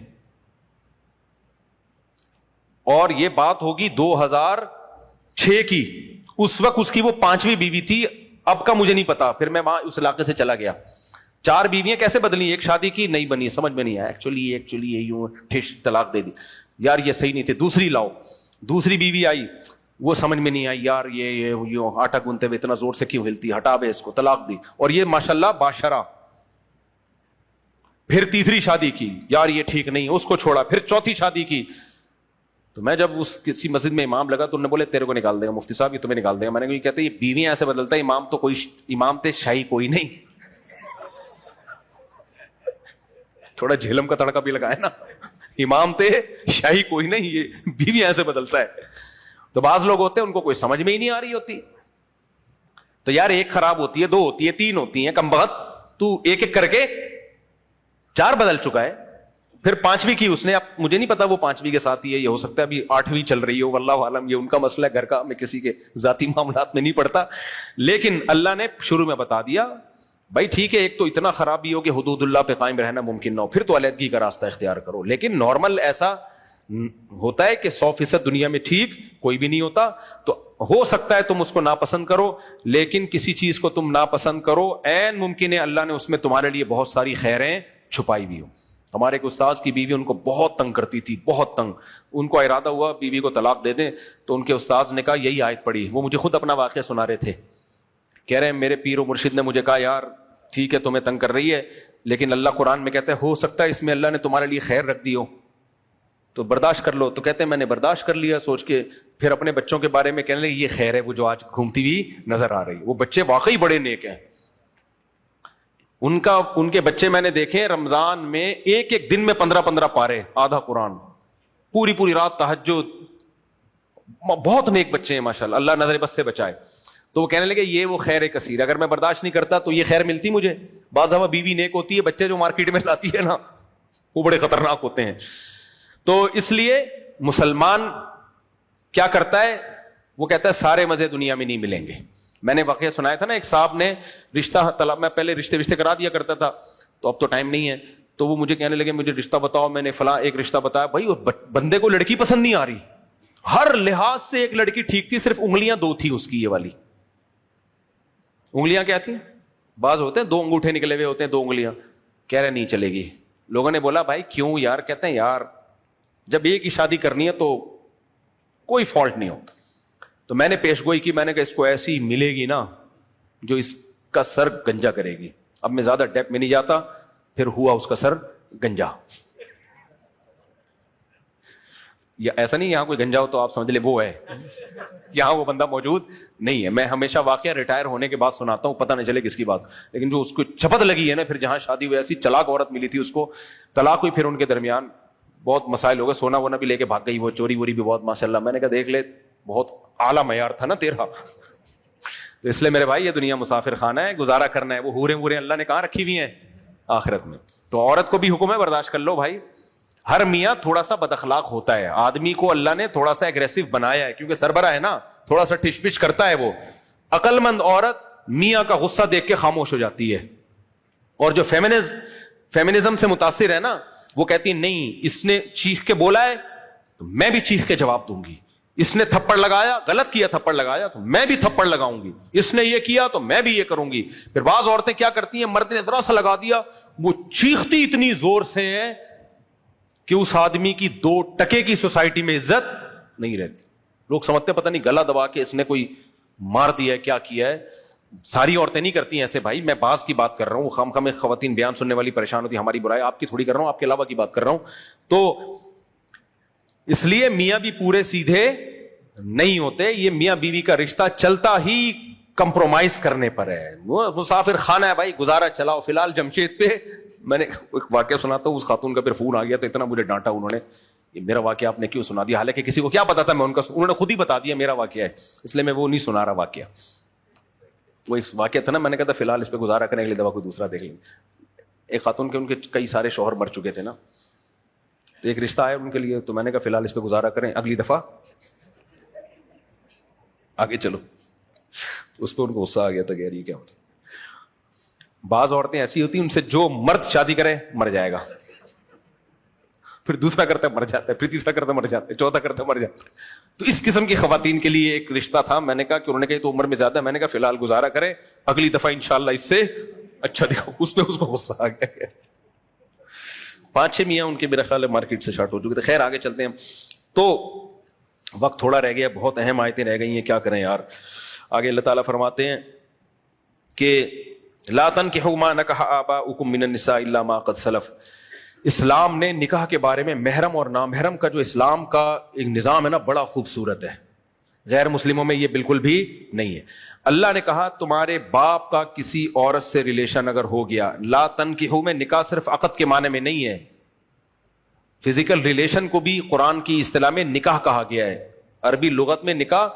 اور یہ بات ہوگی 2006 کی. اس وقت اس کی وہ 5ویں بیوی تھی, اب کا مجھے نہیں پتا, پھر میں وہاں اس علاقے سے چلا گیا. 4 بیویاں کیسے بدلی, ایک شادی کی نہیں بنی, سمجھ میں نہیں آیا, ایکچولی یہ یوں ٹھش طلاق دے دی, یار یہ صحیح نہیں تھی, دوسری لاؤ. دوسری بیوی آئی, وہ سمجھ میں نہیں آئی, یار یہ آٹا گونتے ہوئے اتنا زور سے کیوں ہلتی, ہٹا بے اس کو, طلاق دی. اور یہ ماشاءاللہ باشرہ. پھر تیسری شادی کی, یار یہ ٹھیک نہیں, اس کو چھوڑا. پھر چوتھی شادی کی. تو میں جب اس کسی مسجد میں امام لگا تو انہوں نے بولے تیرے کو نکال دے گا مفتی صاحب, یہ تمہیں نکال دے گا. میں نے کہا یہ کہتے ہیں یہ بیویاں ایسے بدلتا ہے, امام تو کوئی امام تے شاہی کوئی نہیں. تھوڑا جھیلم کا تڑکا بھی لگا ہے نا, امام تے شاہی کوئی نہیں, یہ بیویاں ایسے بدلتا ہے. تو بعض لوگ ہوتے ہیں ان کو کوئی سمجھ میں ہی نہیں آ رہی ہوتی, تو یار ایک خراب ہوتی ہے, 2 ہوتی ہے, 3 ہوتی ہیں, کم بخت تو ایک ایک کر کے 4 بدل چکا ہے. پھر 5ویں کی اس نے, اب مجھے نہیں پتا وہ 5ویں کے ساتھ ہی ہے, یہ ہو سکتا ہے ابھی 8ویں چل رہی ہو, واللہ عالم, یہ ان کا مسئلہ ہے گھر کا, میں کسی کے ذاتی معاملات میں نہیں پڑتا. لیکن اللہ نے شروع میں بتا دیا بھائی ٹھیک ہے, ایک تو اتنا خرابی ہو کہ حدود اللہ پہ قائم رہنا ممکن نہ ہو, پھر تو علیحدگی کا راستہ اختیار کرو. لیکن نارمل ایسا ہوتا ہے کہ 100% دنیا میں ٹھیک کوئی بھی نہیں ہوتا, تو ہو سکتا ہے تم اس کو ناپسند کرو, لیکن کسی چیز کو تم ناپسند کرو, عین ممکن ہے اللہ نے اس میں تمہارے لیے بہت ساری خیریں چھپائی بھی ہو. ہمارے ایک استاذ کی بیوی ان کو بہت تنگ کرتی تھی, بہت تنگ. ان کو ارادہ ہوا بیوی کو طلاق دے دیں, تو ان کے استاذ نے کہا یہی آیت پڑھی. وہ مجھے خود اپنا واقعہ سنا رہے تھے, کہہ رہے ہیں میرے پیر و مرشد نے مجھے کہا یار ٹھیک ہے تمہیں تنگ کر رہی ہے, لیکن اللہ قرآن میں کہتا ہے ہو سکتا ہے اس میں اللہ نے تمہارے لیے خیر رکھ دی ہو, تو برداشت کر لو. تو کہتے ہیں میں نے برداشت کر لیا سوچ کے. پھر اپنے بچوں کے بارے میں کہنے لگے یہ خیر ہے وہ جو آج گھومتی ہوئی نظر آ رہی. وہ بچے واقعی بڑے نیک ہیں. ان کے بچے میں نے دیکھے رمضان میں ایک ایک دن میں 15 پارے, آدھا قرآن, پوری رات تہجد. بہت نیک بچے ہیں ماشاءاللہ, اللہ نظر بس سے بچائے. تو وہ کہنے لگے یہ وہ خیر کثیر, اگر میں برداشت نہیں کرتا تو یہ خیر ملتی مجھے. بعض دفعہ بیوی نیک ہوتی ہے, بچے جو مارکیٹ میں لاتی ہے نا وہ بڑے خطرناک ہوتے ہیں. تو اس لیے مسلمان کیا کرتا ہے, وہ کہتا ہے سارے مزے دنیا میں نہیں ملیں گے. میں نے واقعہ سنایا تھا نا, ایک صاحب نے رشتہ طلب, میں پہلے رشتے کرا دیا کرتا تھا, تو اب تو ٹائم نہیں ہے. تو وہ مجھے کہنے لگے مجھے رشتہ بتاؤ. میں نے فلاں ایک رشتہ بتایا. بھائی بندے کو لڑکی پسند نہیں آ رہی, ہر لحاظ سے ایک لڑکی ٹھیک تھی, صرف انگلیاں 2 تھی اس کی. یہ والی انگلیاں کیا تھی, بعض ہوتے ہیں 2 انگوٹھے نکلے ہوئے ہوتے ہیں, 2 انگلیاں. کہہ رہے نہیں چلے گی. لوگوں نے بولا بھائی کیوں یار؟ کہتے ہیں یار جب ایک ہی شادی کرنی ہے تو کوئی فالٹ نہیں ہو. تو میں نے پیش گوئی کی, میں نے کہا اس کو ایسی ملے گی نا جو اس کا سر گنجا کرے گی. اب میں زیادہ ڈیپ میں نہیں جاتا, پھر ہوا اس کا سر گنجا. یا ایسا نہیں یہاں کوئی گنجا ہو تو آپ سمجھ لے وہ ہے, یہاں وہ بندہ موجود نہیں ہے. میں ہمیشہ واقعہ ریٹائر ہونے کے بعد سناتا ہوں, پتہ نہ چلے کس کی بات. لیکن جو اس کو چپت لگی ہے نا, پھر جہاں شادی ہوئی, ایسی چلاک عورت ملی تھی اس کو, طلاق ہوئی, پھر ان کے درمیان بہت مسائل ہو گئے, سونا وونا بھی لے کے بھاگ گئی, وہ چوری ووری بھی بہت ماشاءاللہ. میں نے کہا دیکھ لے بہت اعلیٰ معیار تھا نا تیرا. تو اس لیے میرے بھائی یہ دنیا مسافر خانہ ہے, گزارا کرنا ہے. وہ حوریں ووریں اللہ نے کہاں رکھی ہوئی ہیں آخرت میں. تو عورت کو بھی حکم ہے برداشت کر لو بھائی. ہر میاں تھوڑا سا بد اخلاق ہوتا ہے, آدمی کو اللہ نے تھوڑا سا ایگریسو بنایا ہے کیونکہ سربراہ ہے نا, تھوڑا سا ٹچ پچ کرتا ہے وہ. عقل مند عورت میاں کا غصہ دیکھ کے خاموش ہو جاتی ہے. اور جو فیمنزم سے متاثر ہے نا, وہ کہتی نہیں اس نے چیخ کے بولا ہے تو میں بھی چیخ کے جواب دوں گی, اس نے تھپڑ لگایا, غلط کیا تھپڑ لگایا تو میں بھی تھپڑ لگاؤں گی, اس نے یہ کیا تو میں بھی یہ کروں گی. پھر بعض عورتیں کیا کرتی ہیں, مرد نے ذرا سا لگا دیا, وہ چیختی اتنی زور سے ہے کہ اس آدمی کی 2 ٹکے کی سوسائٹی میں عزت نہیں رہتی. لوگ سمجھتے پتہ نہیں گلا دبا کے اس نے کوئی مار دیا ہے, کیا کیا ہے. ساری عورتیں نہیں کرتی ہیں ایسے بھائی, میں بعض کی بات کر رہا ہوں. خام خام خواتین بیان سننے والی پریشان ہوتی, ہماری برائی, آپ کی تھوڑی کر رہا ہوں, آپ کے علاوہ کی بات کر رہا ہوں. تو اس لیے میاں بھی پورے سیدھے نہیں ہوتے. یہ میاں بیوی کا رشتہ چلتا ہی کمپرومائز کرنے پر ہے. وہ مسافر خانہ ہے بھائی, گزارا چلاؤ. فی الحال جمشید پہ میں نے ایک واقعہ سناتا ہوں, اس خاتون کا پھر فون آ گیا تو اتنا مجھے ڈانٹا انہوں نے, یہ میرا واقعہ آپ نے کیوں سنا دیا, حالانکہ کسی کو کیا پتا تھا میں ان کا, انہوں نے خود ہی بتا دیا میرا واقعہ ہے, اس لیے میں وہ نہیں سنا رہا واقعہ. وہ ایک واقعہ تھا نا, میں نے کہا تھا فی الحال اس پہ گزارا کرنے کے لیے دوا کوئی دوسرا دیکھ لیں. ایک خاتون کے ان کے کئی سارے شوہر مر چکے تھے نا, تو ایک رشتہ آیا ان کے لیے, تو میں نے کہا فی الحال اس پہ گزارا کریں, اگلی دفعہ آگے چلو. اس پہ ان کو غصہ آ گیا تھا کہ یار یہ کیا ہوتا. بعض عورتیں ایسی ہوتی ہیں ان سے جو مرد شادی کرے مر جائے گا, پھر دوسرا کرتا مر جاتا ہے, پھر تیسرا کرتا مر جاتا ہے, چوتھا کرتا مر جاتا ہے. تو اس قسم کی خواتین کے لیے ایک رشتہ تھا. میں نے کہا کہ انہوں نے کہا تو عمر میں زیادہ ہے, میں نے کہا فی الحال گزارا کرے, اگلی دفعہ انشاءاللہ اس سے اچھا دکھاؤ. اس پہ اس کو غصہ آ گیا. 5-6 میاں ان کے میرا خیال ہے مارکیٹ سے شارٹ ہو چکے تھے. خیر آگے چلتے ہیں, تو وقت تھوڑا رہ گیا, بہت اہم آیتیں رہ گئی ہیں, کیا کریں یار. آگے اللہ تعالیٰ فرماتے ہیں کہ لا تنکحوا ما نکح آباؤکم من النساء الا ما قد سلف. اسلام نے نکاح کے بارے میں محرم اور نامحرم کا جو اسلام کا ایک نظام ہے نا, بڑا خوبصورت ہے. غیر مسلموں میں یہ بالکل بھی نہیں ہے. اللہ نے کہا تمہارے باپ کا کسی عورت سے ریلیشن اگر ہو گیا, لا تنکحوا میں نکاح صرف عقد کے معنی میں نہیں ہے, فزیکل ریلیشن کو بھی قرآن کی اصطلاح میں نکاح کہا گیا ہے. عربی لغت میں نکاح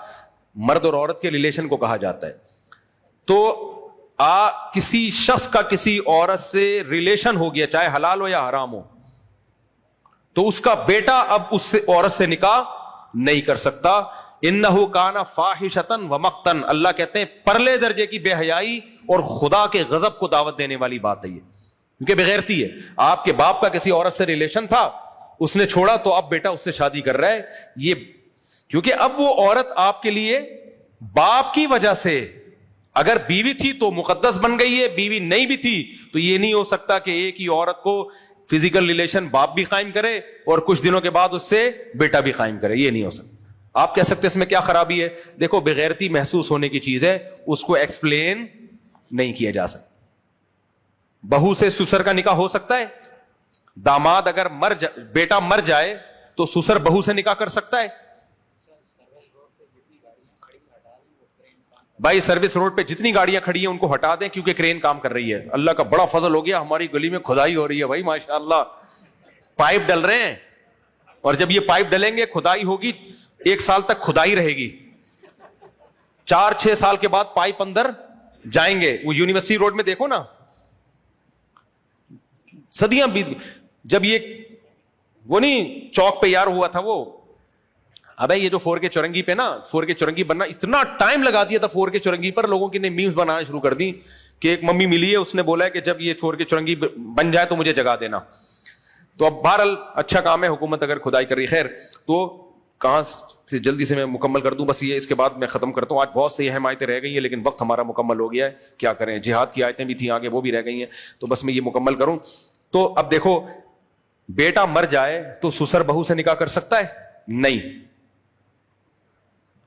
مرد اور عورت کے ریلیشن کو کہا جاتا ہے. تو کسی شخص کا کسی عورت سے ریلیشن ہو گیا, چاہے حلال ہو یا حرام ہو, تو اس کا بیٹا اب اس سے عورت سے نکاح نہیں کر سکتا. انہ کان فاحشۃ ومقتا, اللہ کہتے ہیں پرلے درجے کی بے حیائی اور خدا کے غضب کو دعوت دینے والی بات ہے یہ, کیونکہ بغیرتی ہے. آپ کے باپ کا کسی عورت سے ریلیشن تھا, اس نے چھوڑا تو اب بیٹا اس سے شادی کر رہا ہے. یہ کیونکہ اب وہ عورت آپ کے لیے باپ کی وجہ سے, اگر بیوی تھی تو مقدس بن گئی ہے, بیوی نہیں بھی تھی تو یہ نہیں ہو سکتا کہ ایک ہی عورت کو فزیکل ریلیشن باپ بھی قائم کرے اور کچھ دنوں کے بعد اس سے بیٹا بھی قائم کرے. یہ نہیں ہو سکتا. آپ کہہ سکتے اس میں کیا خرابی ہے؟ دیکھو بغیرتی محسوس ہونے کی چیز ہے, اس کو ایکسپلین نہیں کیا جا سکتا. بہو سے سسر کا نکاح ہو سکتا ہے؟ داماد اگر بیٹا مر جائے تو سسر بہو سے نکاح کر سکتا ہے؟ بھائی سروس روڈ پہ جتنی گاڑیاں کھڑی ہیں ان کو ہٹا دیں کیونکہ کرین کام کر رہی ہے. اللہ کا بڑا فضل ہو گیا, ہماری گلی میں کھدائی ہو رہی ہے بھائی ماشاءاللہ, پائپ ڈل رہے ہیں, اور جب یہ پائپ ڈلیں گے کھدائی ہوگی, 1 سال تک کھدائی رہے گی, 4-6 سال کے بعد پائپ اندر جائیں گے. وہ یونیورسٹی روڈ میں دیکھو نا, صدیاں بیت گئی. جب یہ وہ نہیں چوک پہ یار ہوا تھا وہ, ابے یہ جو 4K چورنگی پہ نا, 4K چورنگی بننا اتنا ٹائم لگا دیا تھا 4K چورنگی پر, لوگوں کی نے میمز بنانا شروع کر دی کہ ایک ممی ملی ہے, اس نے بولا ہے کہ جب یہ 4K چورنگی بن جائے تو مجھے جگا دینا. تو اب بہرحال اچھا کام ہے, حکومت اگر کھدائی کر رہی. خیر, تو کہاں سے جلدی سے میں مکمل کر دوں, بس یہ اس کے بعد میں ختم کرتا ہوں. آج بہت سی اہم آیتیں رہ گئی ہیں لیکن وقت ہمارا مکمل ہو گیا ہے, کیا کریں. جہاد کی آیتیں بھی تھیں آگے, وہ بھی رہ گئی ہیں, تو بس میں یہ مکمل کروں. تو اب دیکھو, بیٹا مر جائے تو سسر بہو سے نکاح کر سکتا ہے؟ نہیں.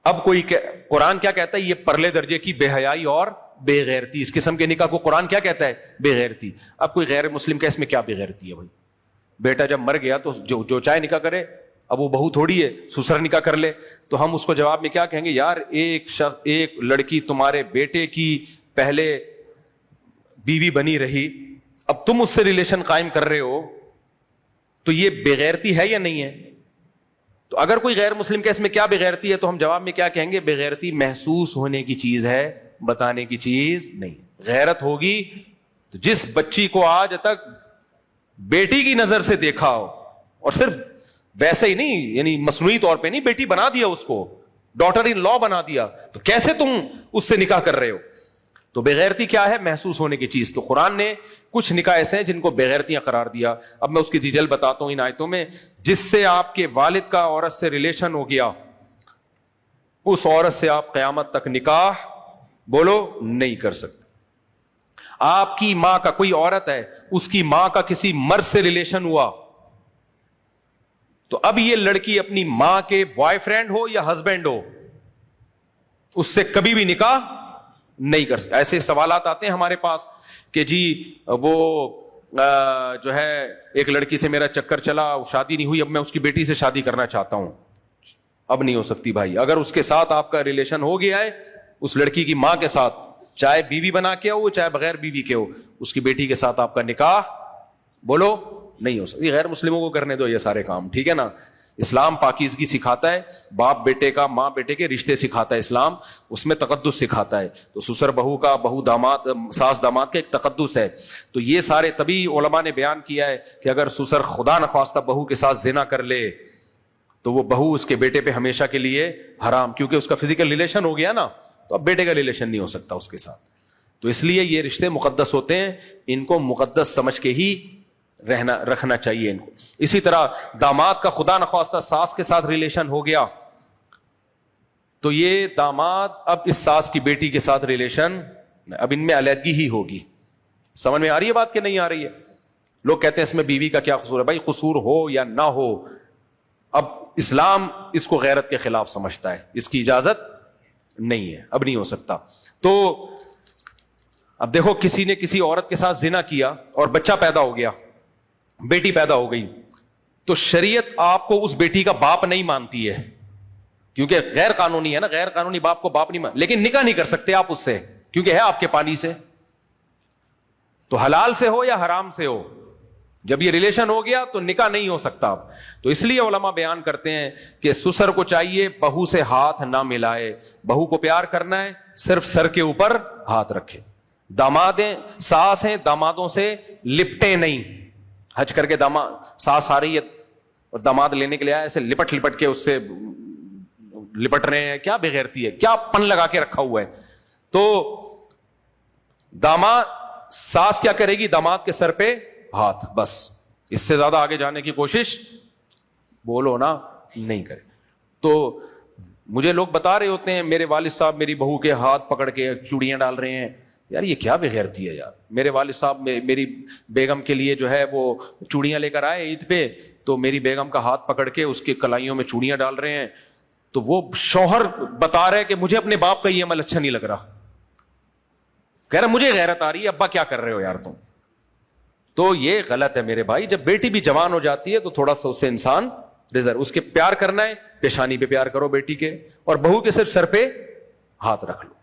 اب کوئی قرآن کیا کہتا ہے؟ یہ پرلے درجے کی بے حیائی اور بے غیرتی, اس قسم کے نکاح کو قرآن کیا کہتا ہے؟ بے غیرتی. اب کوئی غیر مسلم کا اس میں کیا بے غیرتی ہے بھائی؟ بیٹا جب مر گیا تو جو چاہے نکاح کرے, اب وہ بہو تھوڑی ہے سسر نکاح کر لے. تو ہم اس کو جواب میں کیا کہیں گے؟ یار ایک لڑکی تمہارے بیٹے کی پہلے بیوی بنی رہی, اب تم اس سے ریلیشن قائم کر رہے ہو, تو یہ بے غیرتی ہے یا نہیں ہے؟ تو اگر کوئی غیر مسلم کے اس میں کیا بے غیرتی ہے, تو ہم جواب میں کیا کہیں گے؟ بے غیرتی محسوس ہونے کی چیز ہے, بتانے کی چیز نہیں. غیرت ہوگی تو جس بچی کو آج تک بیٹی کی نظر سے دیکھا ہو, اور صرف ویسے ہی نہیں, یعنی مصنوعی طور پہ نہیں, بیٹی بنا دیا اس کو, ڈاٹر ان لا بنا دیا, تو کیسے تم اس سے نکاح کر رہے ہو؟ تو بے غیرتی کیا ہے؟ محسوس ہونے کی چیز. تو قرآن نے کچھ نکاح ایسے ہیں جن کو بے غیرتیاں قرار دیا. اب میں اس کی ڈیٹیل بتاتا ہوں ان آیتوں میں. جس سے آپ کے والد کا عورت سے ریلیشن ہو گیا, اس عورت سے آپ قیامت تک نکاح بولو نہیں کر سکتے. آپ کی ماں کا, کوئی عورت ہے اس کی ماں کا کسی مرد سے ریلیشن ہوا, تو اب یہ لڑکی اپنی ماں کے بوائے فرینڈ ہو یا ہسبینڈ ہو, اس سے کبھی بھی نکاح نہیں کر سکتے. ایسے سوالات آتے ہیں ہمارے پاس کہ جی وہ جو ہے ایک لڑکی سے میرا چکر چلا, شادی نہیں ہوئی, اب میں اس کی بیٹی سے شادی کرنا چاہتا ہوں. اب نہیں ہو سکتی بھائی. اگر اس کے ساتھ آپ کا ریلیشن ہو گیا ہے, اس لڑکی کی ماں کے ساتھ, چاہے بیوی بنا کے ہو چاہے بغیر بیوی کے ہو, اس کی بیٹی کے ساتھ آپ کا نکاح بولو نہیں ہو سکتی. غیر مسلموں کو کرنے دو یہ سارے کام, ٹھیک ہے نا. اسلام پاکیزگی سکھاتا ہے, باپ بیٹے کا, ماں بیٹے کے رشتے سکھاتا ہے اسلام, اس میں تقدس سکھاتا ہے. تو سسر بہو کا, بہو داماد, ساس داماد کا ایک تقدس ہے. تو یہ سارے تبھی علماء نے بیان کیا ہے کہ اگر سسر خدا نخواستہ بہو کے ساتھ زنا کر لے تو وہ بہو اس کے بیٹے پہ ہمیشہ کے لیے حرام, کیونکہ اس کا فزیکل ریلیشن ہو گیا نا, تو اب بیٹے کا ریلیشن نہیں ہو سکتا اس کے ساتھ. تو اس لیے یہ رشتے مقدس ہوتے ہیں, ان کو مقدس سمجھ کے ہی رکھنا چاہیے ان کو. اسی طرح داماد کا خدا نخواستہ ساس کے ساتھ ریلیشن ہو گیا تو یہ داماد اب اس ساس کی بیٹی کے ساتھ ریلیشن, اب ان میں علیحدگی ہی ہوگی. سمجھ میں آ رہی ہے بات کہ نہیں آ رہی ہے؟ لوگ کہتے ہیں اس میں بیوی کا کیا قصور ہے. بھائی قصور ہو یا نہ ہو, اب اسلام اس کو غیرت کے خلاف سمجھتا ہے, اس کی اجازت نہیں ہے, اب نہیں ہو سکتا. تو اب دیکھو کسی نے کسی عورت کے ساتھ زنا کیا اور بچہ پیدا ہو گیا, بیٹی پیدا ہو گئی, تو شریعت آپ کو اس بیٹی کا باپ نہیں مانتی ہے, کیونکہ غیر قانونی ہے نا, غیر قانونی باپ کو باپ نہیں مان, لیکن نکاح نہیں کر سکتے آپ اس سے کیونکہ ہے آپ کے پانی سے. تو حلال سے ہو یا حرام سے ہو, جب یہ ریلیشن ہو گیا تو نکاح نہیں ہو سکتا اب. تو اس لیے علماء بیان کرتے ہیں کہ سسر کو چاہیے بہو سے ہاتھ نہ ملائے, بہو کو پیار کرنا ہے صرف سر کے اوپر ہاتھ رکھے. دامادیں ساس ہیں, دامادوں سے لپٹے نہیں. حج کر کے ساس آ رہی ہے اور داماد لینے کے لیے آیا, ایسے لپٹ لپٹ کے اس سے لپٹ رہے ہیں, کیا بغیرتی ہے, کیا پن لگا کے رکھا ہوا ہے. تو ساس کیا کرے گی؟ داماد کے سر پہ ہاتھ, بس. اس سے زیادہ آگے جانے کی کوشش بولو نا نہیں کرے. تو مجھے لوگ بتا رہے ہوتے ہیں میرے والد صاحب میری بہو کے ہاتھ پکڑ کے چوڑیاں ڈال رہے ہیں. یار یہ کیا بے غیرتی ہے یار. میرے والد صاحب میری بیگم کے لیے جو ہے وہ چوڑیاں لے کر آئے عید پہ, تو میری بیگم کا ہاتھ پکڑ کے اس کے کلائیوں میں چوڑیاں ڈال رہے ہیں. تو وہ شوہر بتا رہے کہ مجھے اپنے باپ کا یہ عمل اچھا نہیں لگ رہا, کہہ رہا مجھے غیرت آ رہی ہے, ابا کیا کر رہے ہو یار تم. تو یہ غلط ہے میرے بھائی. جب بیٹی بھی جوان ہو جاتی ہے تو تھوڑا سا اس سے انسان ریزرو, اس کے پیار کرنا ہے پیشانی پہ پیار کرو بیٹی کے, اور بہو کے صرف سر پہ ہاتھ رکھ لو.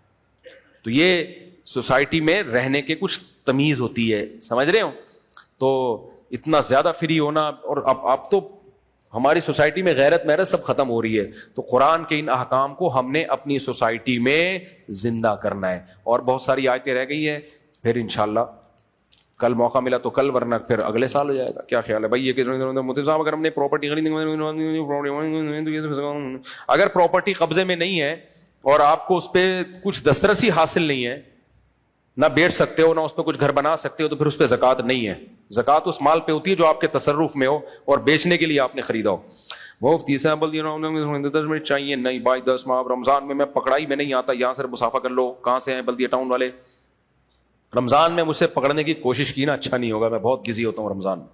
تو یہ سوسائٹی میں رہنے کے کچھ تمیز ہوتی ہے, سمجھ رہے ہو. تو اتنا زیادہ فری ہونا, اور اب تو ہماری سوسائٹی میں غیرت محرت سب ختم ہو رہی ہے. تو قرآن کے ان احکام کو ہم نے اپنی سوسائٹی میں زندہ کرنا ہے. اور بہت ساری آیتیں رہ گئی ہیں, پھر انشاءاللہ کل موقع ملا تو کل, ورنہ پھر اگلے سال ہو جائے گا. کیا خیال ہے بھائی؟ یہ کہ صاحب اگر ہم نے پراپرٹی اگر پراپرٹی قبضے میں نہیں ہے اور آپ کو اس پہ کچھ دسترسی حاصل نہیں ہے, نہ بیچ سکتے ہو نہ اس پہ کچھ گھر بنا سکتے ہو, تو پھر اس پہ زکوٰۃ نہیں ہے. زکوٰۃ اس مال پہ ہوتی ہے جو آپ کے تصرف میں ہو اور بیچنے کے لیے آپ نے خریدا ہو. وہ تیسرا بول دیا چاہیے نہیں بھائی 10 ماہ رمضان میں پکڑائی میں نہیں آتا, یہاں سے مسافہ کر لو. کہاں سے ہیں؟ بلدیہ ٹاؤن والے. رمضان میں مجھ سے پکڑنے کی کوشش کی نا, اچھا نہیں ہوگا, میں بہت بزی ہوتا ہوں رمضان میں.